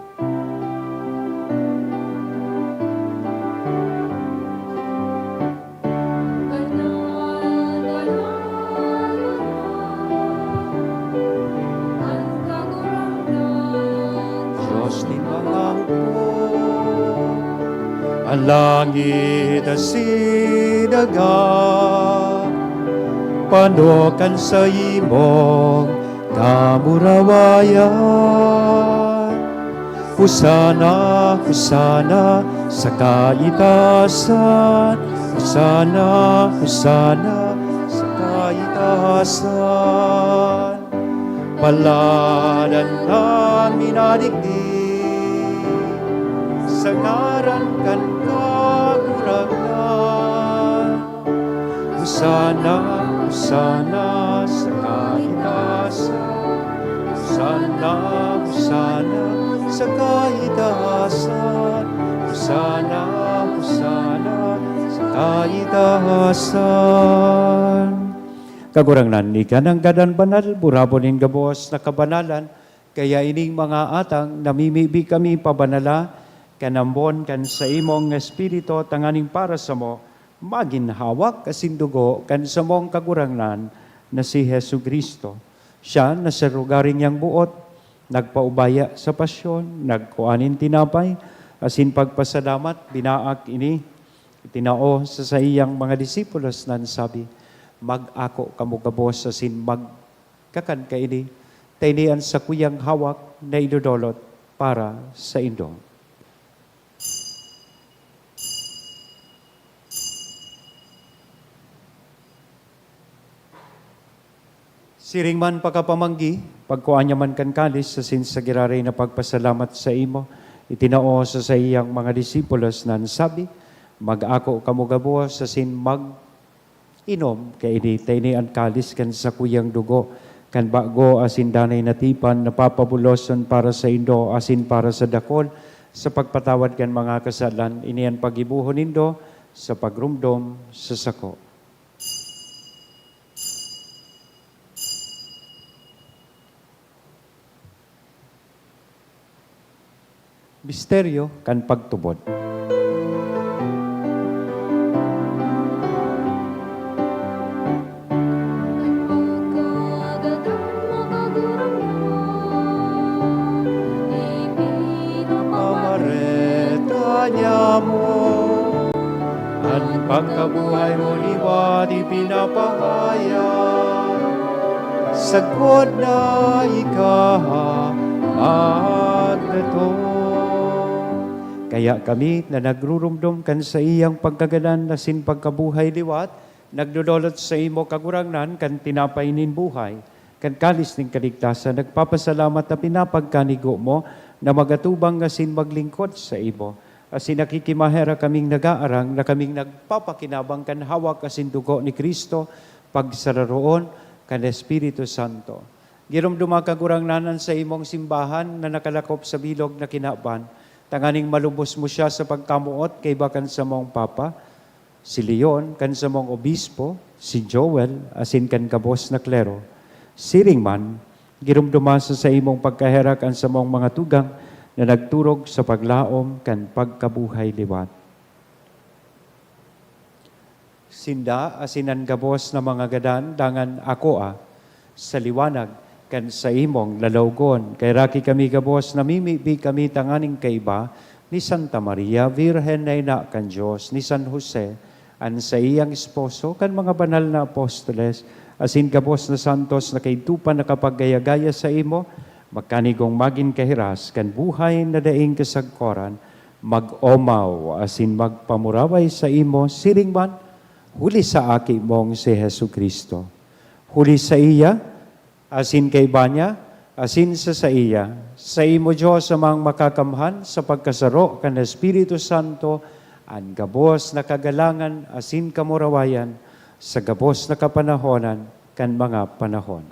Ang langit at sinaga, panokan sa imong kamurawayan. Husana, husana sa kaitasan, husana, husana sa kaitasan. Paladan namin adigdig, sa ngaran kan kagurangnan. Hosana, Hosana sa kaitaasan. Hosana, Hosana sa kaitaasan. Hosana, Hosana sa kaitaasan. Kagurangnan ni kanang gadan banal, burabonin gabos na kabanalan, kaya ining mga atang namimibi kami pabanala, kanambon kan sa imong espiritu tanganing para sa mo, maginhawak kasindugo kan sa mong kagurangnan na si Hesu Kristo. Siya na sa rugaring yang buot, nagpaubaya sa pasyon, nagkuanin tinapay, asin pagpasalamat, binaak ini, itinao sa iyang mga disipulos nan sabi, mag-ako kamugabos asin magkakan kaini, tainian sa kuyang hawak na idodolot para sa indo. Siring man pagkapamanggi, pagkuanya man kan kalis sa sinsagiraray na pagpasalamat sa imo, itinao sa iyang mga disipulos nan sabi, mag-ako kamugabos asin inom kay ini ang kalis kan sa kuyang dugo kan bago asin danay natipan napapabuloson para sa indo asin para sa dakol sa pagpatawad kan mga kasalan ini ang pagibuhon nindo sa pagrumdom sa sako. Misteryo kan pagtubod. Pagkabuhay mo liwat ipinapahaya, sagod na ikaha magdato. Kaya kami na nagrurumdum kan sa iyang pagkaganan na sin pagkabuhay liwat, nagdudolot sa imo kagurangnan kan tinapainin buhay, kan kalis ning kaligtasan, nagpapasalamat na pinapagkanigo mo na magatubang nga sin maglingkod sa imo. Asin nakikimahera kaming nag-aarang na kaming nagpapakinabang kan hawak asin dugo ni Kristo pagsararoon kan Espiritu Santo. Girumduma kagurangnanan sa imong simbahan na nakalakop sa bilog na kinaban, tanganing malubos mo siya sa pagkamuot kay bakan sa mong Papa, si Leon, kan sa mong Obispo, si Joel, asin kan kabos na klero. Siring man, girumduma sa imong pagkaherak an sa mong mga tugang, na nagturog sa paglaom kan pagkabuhay liwat. Sinda asinan gabos na mga gadan dangan ako sa liwanag kan sa imong lalawgon. Kay raki kami gabos namimibi kami tanganing kaiba ni Santa Maria, Virhen na ina kan Diyos, ni San Jose, an sa iyang esposo kan mga banal na apostoles, asin gabos na santos na kay tupa na kapaggaya-gaya sa imo, magkanigong magin kahiras, kan buhay na daing kasagkoran, mag-omaw, asin magpamuraway sa imo, siring man, huli sa aki mong si Hesu Kristo. Huli sa iya, asin kay banya, asin sa iya, sa imo Diyos amang makakamhan, sa pagkasaro kan Espiritu Santo, an gabos na kagalangan, asin kamurawayan, sa gabos na kapanahonan, kan mga panahon.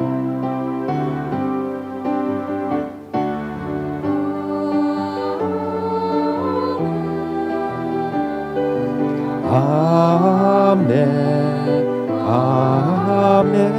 Amen. Amen.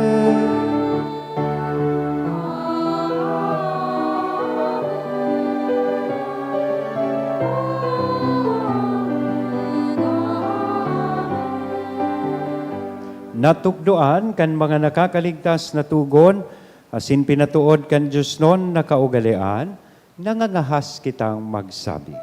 Natukdoan kan mga nakakaligtas na tugon, asin pinatuod kan Diyos non na kaugalian, nangangahas kitang magsabi.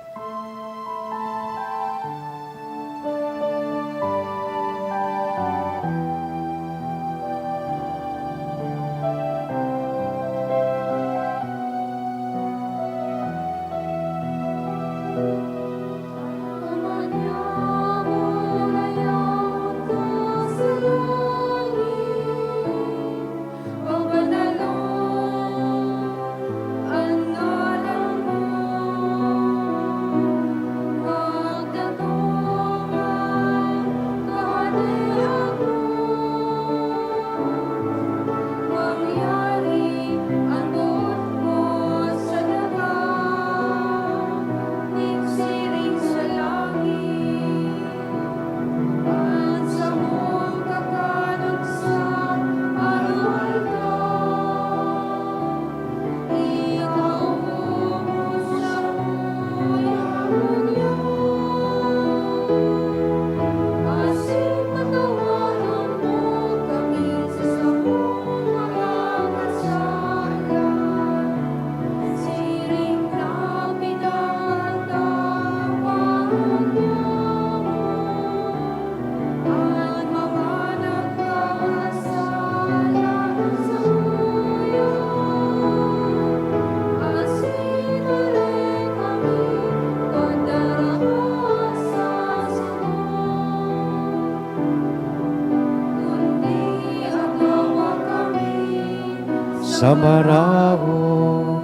sa maraot.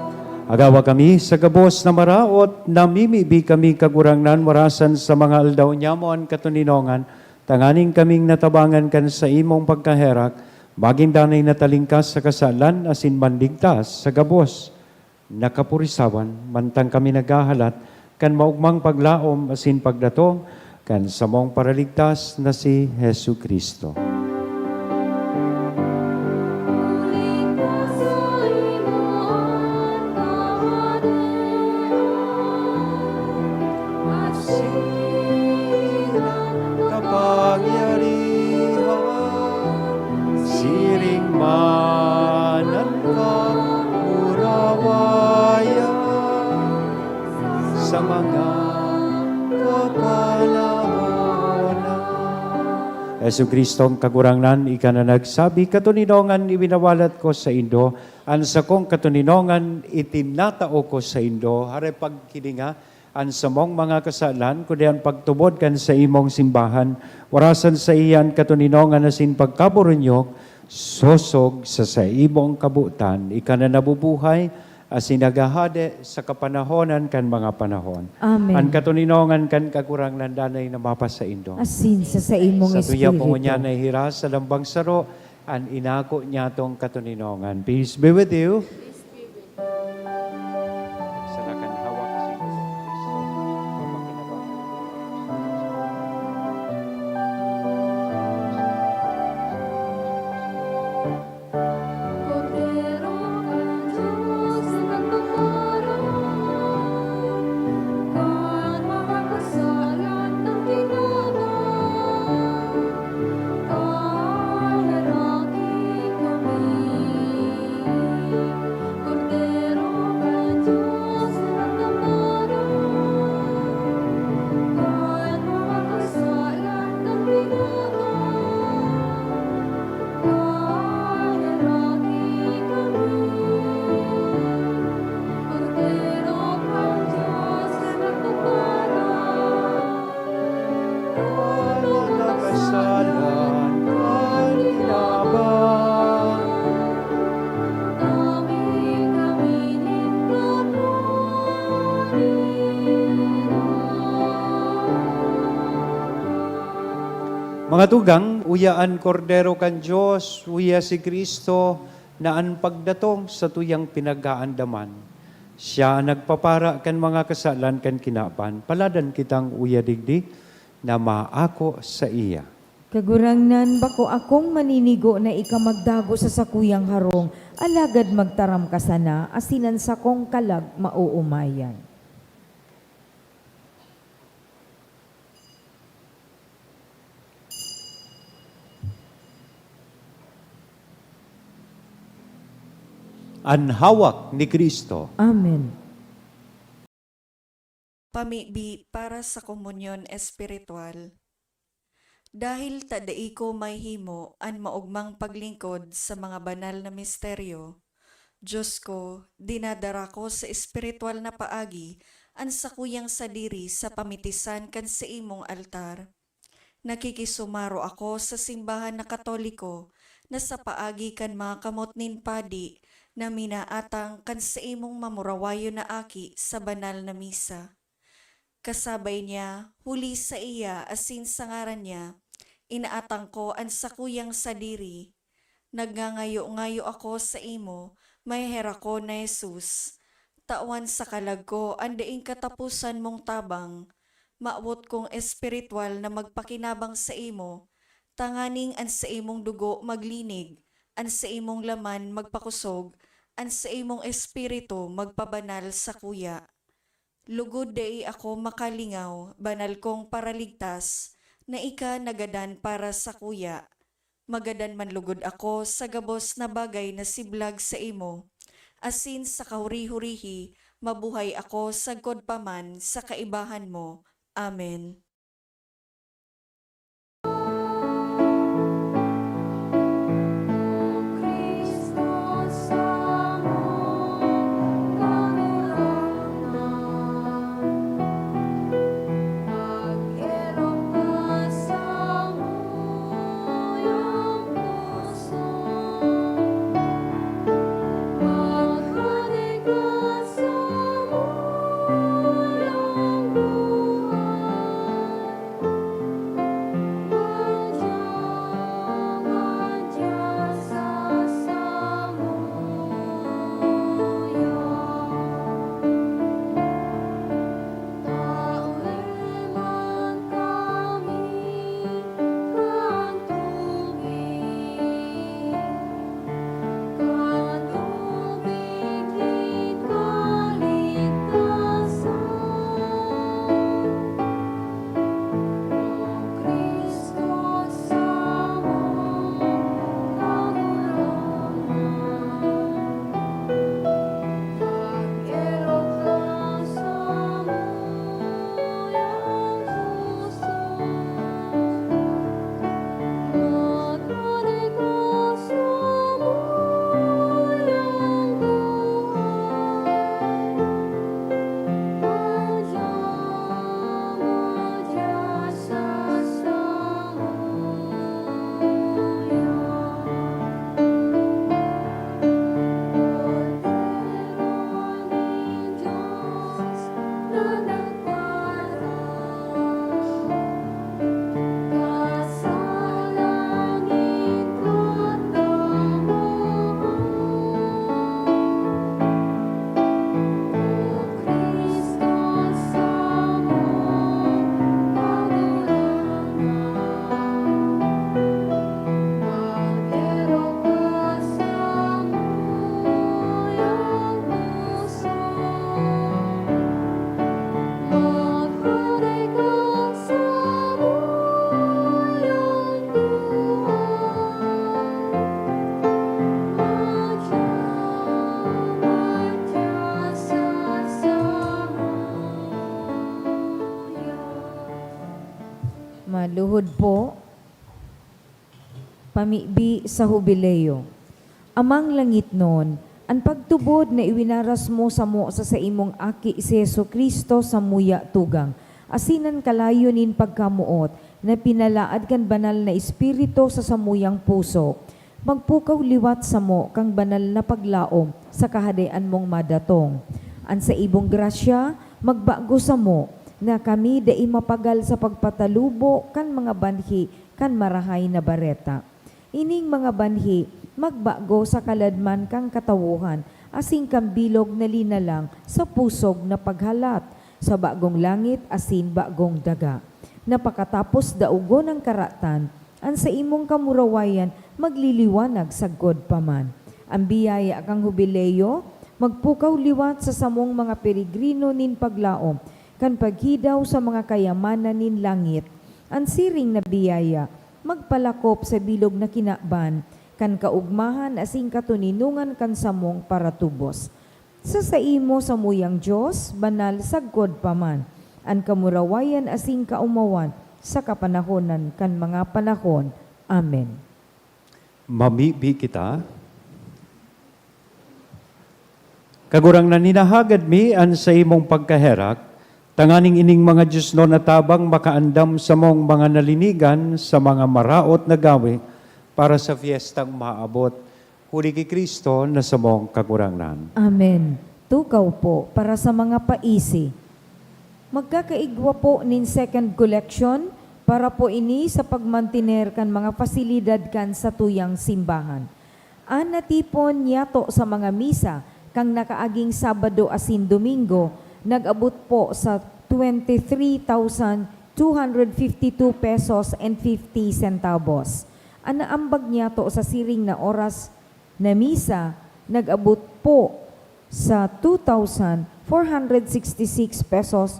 Agawa kami sa gabos na maraot, namimibi kami kagurangnan warasan sa mga aldaw nyamon katuninongan, tanganing kaming natabangan kan sa imong pagkaherak, maging danay natalingkas sa kasalan, asin mandigtas sa gabos. Nakapurisawan, mantang kami naghahalat, kan maugmang paglaom, asin pagdatong, kan sa mong paraligtas na si Hesu Kristo. Kapangyarihan, siring manan ka, urawayan, sa mga kapalahonan. Yesu Kristong kagurangnan, ika na nagsabi, katuninongan ibinawalat ko sa Indo, an sa kong katuninongan itinatao ko sa Indo, hare pagkilinga, an sa mong mga kasalan, kundi ang pagtubod kan sa imong simbahan, warasan sa iyan katuninongan asin pagkaburunyok, sosog sa imong kabutan, ika na nabubuhay, asin nagahade sa kapanahonan kan mga panahon. Amen. Ang katuninongan kan kakurang landanay na mapa sa Indo. Asin sa imong Sa tuya po espiritu. niya na hiras sa lambang saro, an inako niya tong katuninongan. Peace be with you. Salakan hawak si Kristo. Kordero ka Diyos na nagpaparang, kan mga kasalan ng tinaman, kaharaki kami. Kordero ka Diyos na nagpaparang, kan mga kasalan ng Nakasalan kan ilaban. Mga tugang, uyaan kordero kan Diyos, uya si Kristo, na ang pagdatong sa tuyang pinagaandaman. Siya nagpapara kan mga kasalan kan kinapan, paladan kitang uya digdi, na maako sa iya. Kagurangnan bako akong maninigo na ika magdago sa sakuyang harong, alagad magtaram ka sana, asinan sa kong kalag mauumayan. Ang hawak ni Kristo. Amen. Pamibi para sa komunyon espiritual. Dahil tadai ko may himo an maugmang paglingkod sa mga banal na misteryo, Diyos ko, dinadara ko sa espiritual na paagi an sakuyang sadiri sa pamitisan kan sa imong altar. Nakikisumaro ako sa simbahan na Katoliko na sa paagi kan mga kamot nin padi na minaatang kan sa imong mamurawayo na aki sa banal na misa. Kasabay niya, huli sa iya asin sa ngaran niya, inaatang ko ang sakuyang sadiri. Nagngangayo-ngayo ako sa imo, may hera ko na Jesus. Tawan sa kalag ko, andaing katapusan mong tabang. Maabot kong espiritual na magpakinabang sa imo, tanganing an sa imong dugo maglinig, an sa imong laman magpakusog, an sa imong espiritu magpabanal sa kuya. Lugod dai ako makalingaw, banal kong paraligtas, na ika nagadan para sa kuya. Magadan man lugod ako sa gabos na bagay na siblag sa imo. Asin sa kahuri-hurihi, mabuhay ako sagkod paman sa kaibahan mo. Amen. Maluhod po, pamibi sa hubileyo. Amang langit nun, ang pagtubod na iwinaras mo sa imong aki si Yesu Kristo sa muya tugang. Asinan kalayo nin pagkamuot, na pinalaad kan banal na espiritu sa samuyang puso. Magpukaw liwat sa mo kang banal na paglaom sa kahadayan mong madatong. An sa ibong grasya, magbago sa mo, na kami dai mapagal sa pagpatalubo kan mga banhi kan marahay na bareta. Ining mga banhi, magbago sa kaladman kang katawuhan, asing kang bilog na linalang sa pusog na paghalat, sa bagong langit asin bagong daga. Napakatapos daugo ng karatan, ang sa imong kamurawayan magliliwanag sa God paman. Ang biyaya kang hubileyo, magpukaw liwat sa samong mga peregrino nin paglaom, kan paghidaw sa mga kayamanan nin langit, ang siring na biyaya, magpalakop sa bilog na kinakban, kan kaugmahan asing katuninungan kan samong para tubos. Sa imo sa muyang Diyos, banal sagkod paman, ang kamurawayan asing kaumawan sa kapanahonan kan mga panahon. Amen. Mamibi kita. Kagurang na ninahagad mi an sa imong pagkaherak, tanganing ining mga Diyos no natabang makaandam sa mong mga nalinigan sa mga maraot na gawi para sa fiestang maabot. Huli kay Kristo na sa mong kagurangnan. Amen. Tukaw po para sa mga paisi. Magkakaigwa po nin second collection para po ini sa pagmantiner kan mga pasilidad kan sa tuyang simbahan. An natipon yato sa mga misa kang nakaaging Sabado asin Domingo, nag-abot po sa 23,252 pesos and 50 centavos. Ang naambag niya to sa siring na oras na misa, nag-abot po sa 2,466 pesos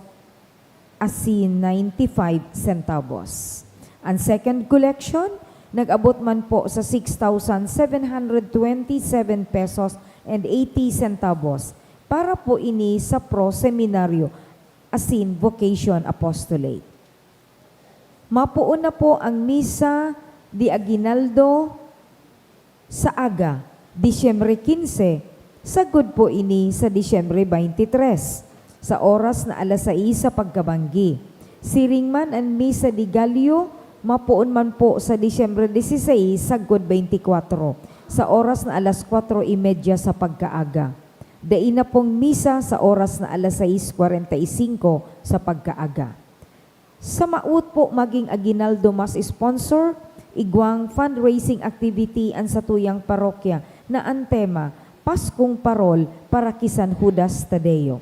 asin 95 centavos. Ang second collection, nag-abot man po sa 6,727 pesos and 80 centavos para po ini sa pro-seminaryo asin vocation apostolate. Mapuon na po ang misa di Aguinaldo sa aga, Disyembre 15, sagod po ini sa Disyembre 23, sa oras na alas 6 sa pagkabanggi. Siring man ang misa di Gallo, mapuon man po sa Disyembre 16, sagod 24, sa oras na alas 4:30 sa pagkaaga. Dain na pong misa sa oras na alas 6:45 sa pagkaaga. Sa maut po maging Aguinaldo Mass sponsor, igwang fundraising activity ang sa tuyang parokya na ang tema, Paskong Parol para kay San Judas Tadeo.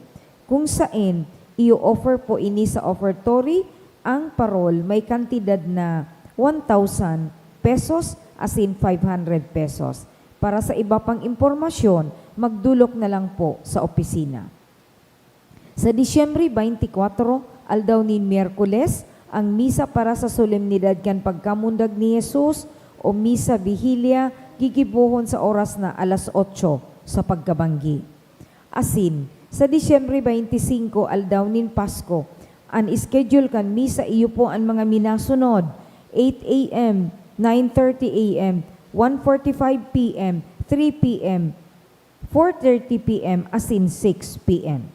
Kung saan, i-offer po ini sa offertory, ang parol may kantidad na 1,000 pesos asin 500 pesos. Para sa iba pang impormasyon, magdulok na lang po sa opisina. Sa Disyembre 24, aldaw nin Miyerkules, ang misa para sa solemnidad kan pagkamundag ni Jesus o misa vigilia gigibuhon sa oras na alas 8 sa pagkabanggi. Asin, sa Disyembre 25, aldaw nin Pasko, ang schedule kan misa iyo po ang mga minasunod, 8 a.m., 9:30 a.m., 1:45 p.m., 3 p.m., 4:30 p.m., asin 6 p.m.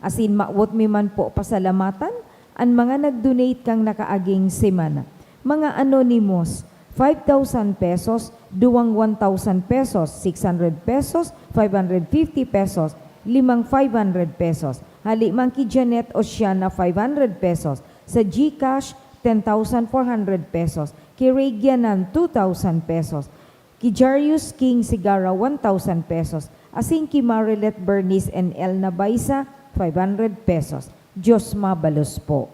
Asin maawot mi man po pasalamatan ang mga nag-donate kang nakaaging semana. Mga anonymous, 5,000 pesos, duwang 1,000 pesos, 600 pesos, 550 pesos, limang 500 pesos. Hali man ki Janet Oceana 500 pesos. Sa GCash, 10,400 pesos. Ki Regianan, 2,000 pesos. Ki Jarius King Sigara, 1,000 pesos. Asin ki Marilet Bernice and El Nabaisa, 500 pesos. Diyos mabalos po.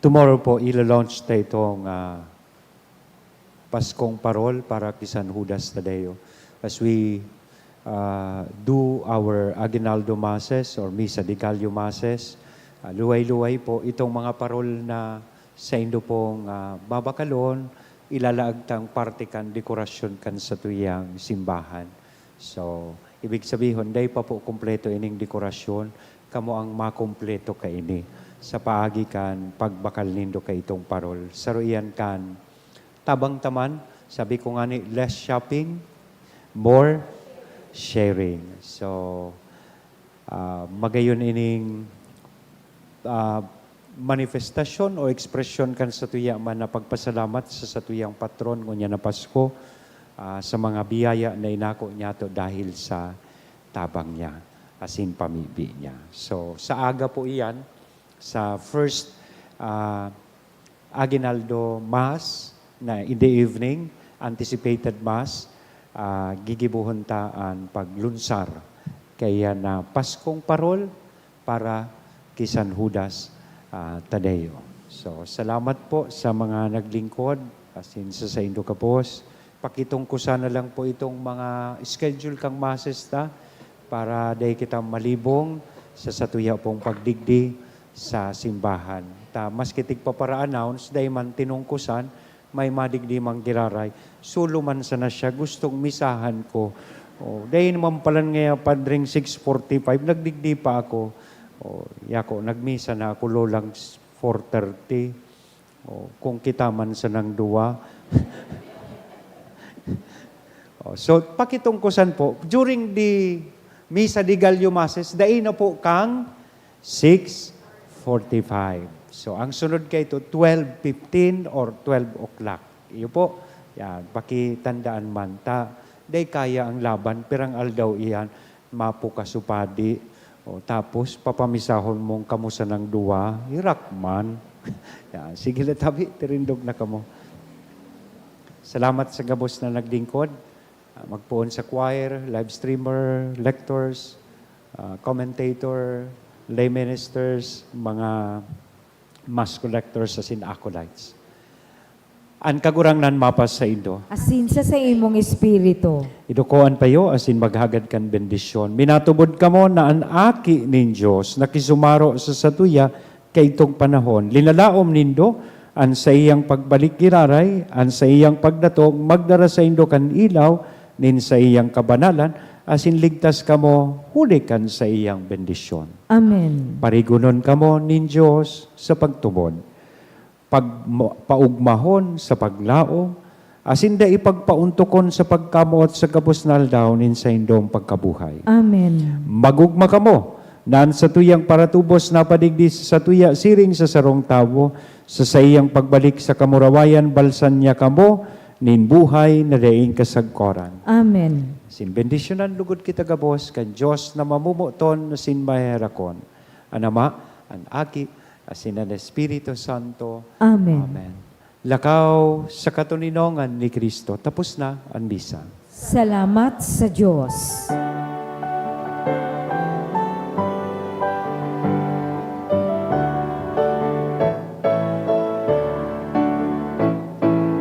Tomorrow po, ila-launch tayo itong Paskong Parol para kay San Judas Tadeo. As we do our Aguinaldo Masses or Misa de Gallo Masses, luway-luway po itong mga parol na sa indo pong babakalon, ilalaag tang parte kan dekorasyon kan sa tuyang simbahan. So, ibig sabihin, day pa po kumpleto ining dekorasyon, kamo ang makumpleto ka ini. sa paagi kan pagbakal nindo kay itong parol. Saruian kan tabang taman, sabi ko nga ni, less shopping, more sharing. So, magayon ining manifestasyon o ekspresyon kan sa tuya man na pagpasalamat sa tuyang patron ngunya na Pasko sa mga biyaya na inako niya to dahil sa tabang niya, asin pamibi niya. So, sa aga po iyan, sa first Aguinaldo Mass na in the evening, anticipated Mass, gigibuhon taan paglunsar kaya na Paskong parol para kisan Judas Tadeo. So, salamat po sa mga naglingkod, asin sa Indo Kapos. Pakitong ko sana lang po itong mga schedule kang masses para day kita malibong sa satuya pong pagdigdi sa simbahan. Mas kitig pa para announce, day man tinungkusan, may madigdi mang giraray. Sulo man sana siya, gustong misahan ko. Day naman palan nga padring 6:45, nagdigdi pa ako. Yako, nagmisa na ako lolang 4:30. Kung kita man sa nang duwa. So, pakitungkusan po, during the Misa de Gallo Masses, day na po kang 6:45. So, ang sunod kay ito, 12:15 or 12 o'clock. Iyo po, yan, pakitandaan man. Day kaya ang laban, pirang aldaw iyan, mapukasupadi. Tapos, papamisahon mong kamusa ng duwa, hirak man. Yan, sige na tabi, tirindog na kamo. Salamat sa gabos na naglingkod. Magpuon sa choir, live streamer, lectors, commentator, lay ministers, mga mass collectors as in acolytes. An kagurangnan mapas sa Indo. Asin sa imong espiritu. Idukoan payo as in maghagad kan bendisyon. Minatubod ka mo na an aki nin Diyos nakisumaro sa satuya kay itong panahon. Linalaom nindo an sa iyang pagbalik giraray, an sa iyang pagdatong, magdara sa Indo kan ilaw, nin sa iyang kabanalan, asin ligtas kamo, huli kan sa iyang bendisyon. Amen. Parigunon kamo nin Diyos sa pagtubod. Paugmahon sa paglao, asin da ipagpauntukon sa pagkamuot sa gabos na aldaw nin sa indong pagkabuhay. Amen. Magugma kamo, naan sa tuyang paratubos na padigdi sa tuya siring sa sarong tawo, sa iyang pagbalik sa kamurawayan, balsan niya kamo, nin buhay na daing kasagkoran. Amen. Sin bendisyonan lugod kita gabos, kan Diyos na mamumuton na sin maherakon. An Ama, an Aki, asin ang Espiritu Santo. Amen. Amen. Lakaw sa katuninongan ni Kristo. Tapos na ang misa. Salamat sa Diyos.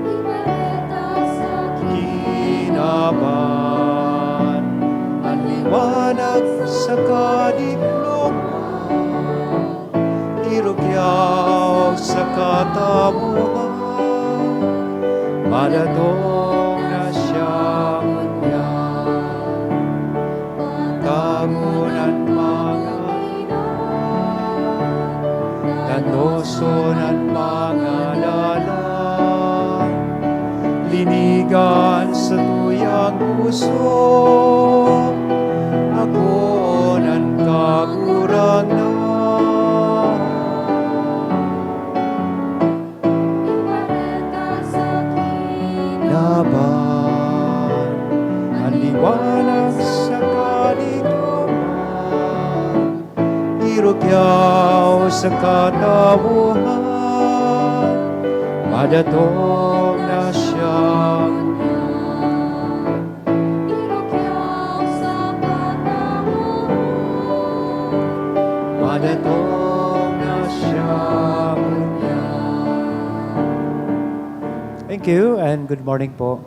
Ibareta sa Ginaban, ang liwanag sa kadiklong, irugyaw sa katamuhan, madatong na siyang unyan, tagunan mga tanoson mga lalang, linigan sa tuyang puso, ako ng kakurangan. Ibareta sa Laban, ang liwanag sa kalituman, irugyaw sa katawuhan, madatong na siyang Irugyaw sa katamuhan, madatong na siyang Thank you and good morning po.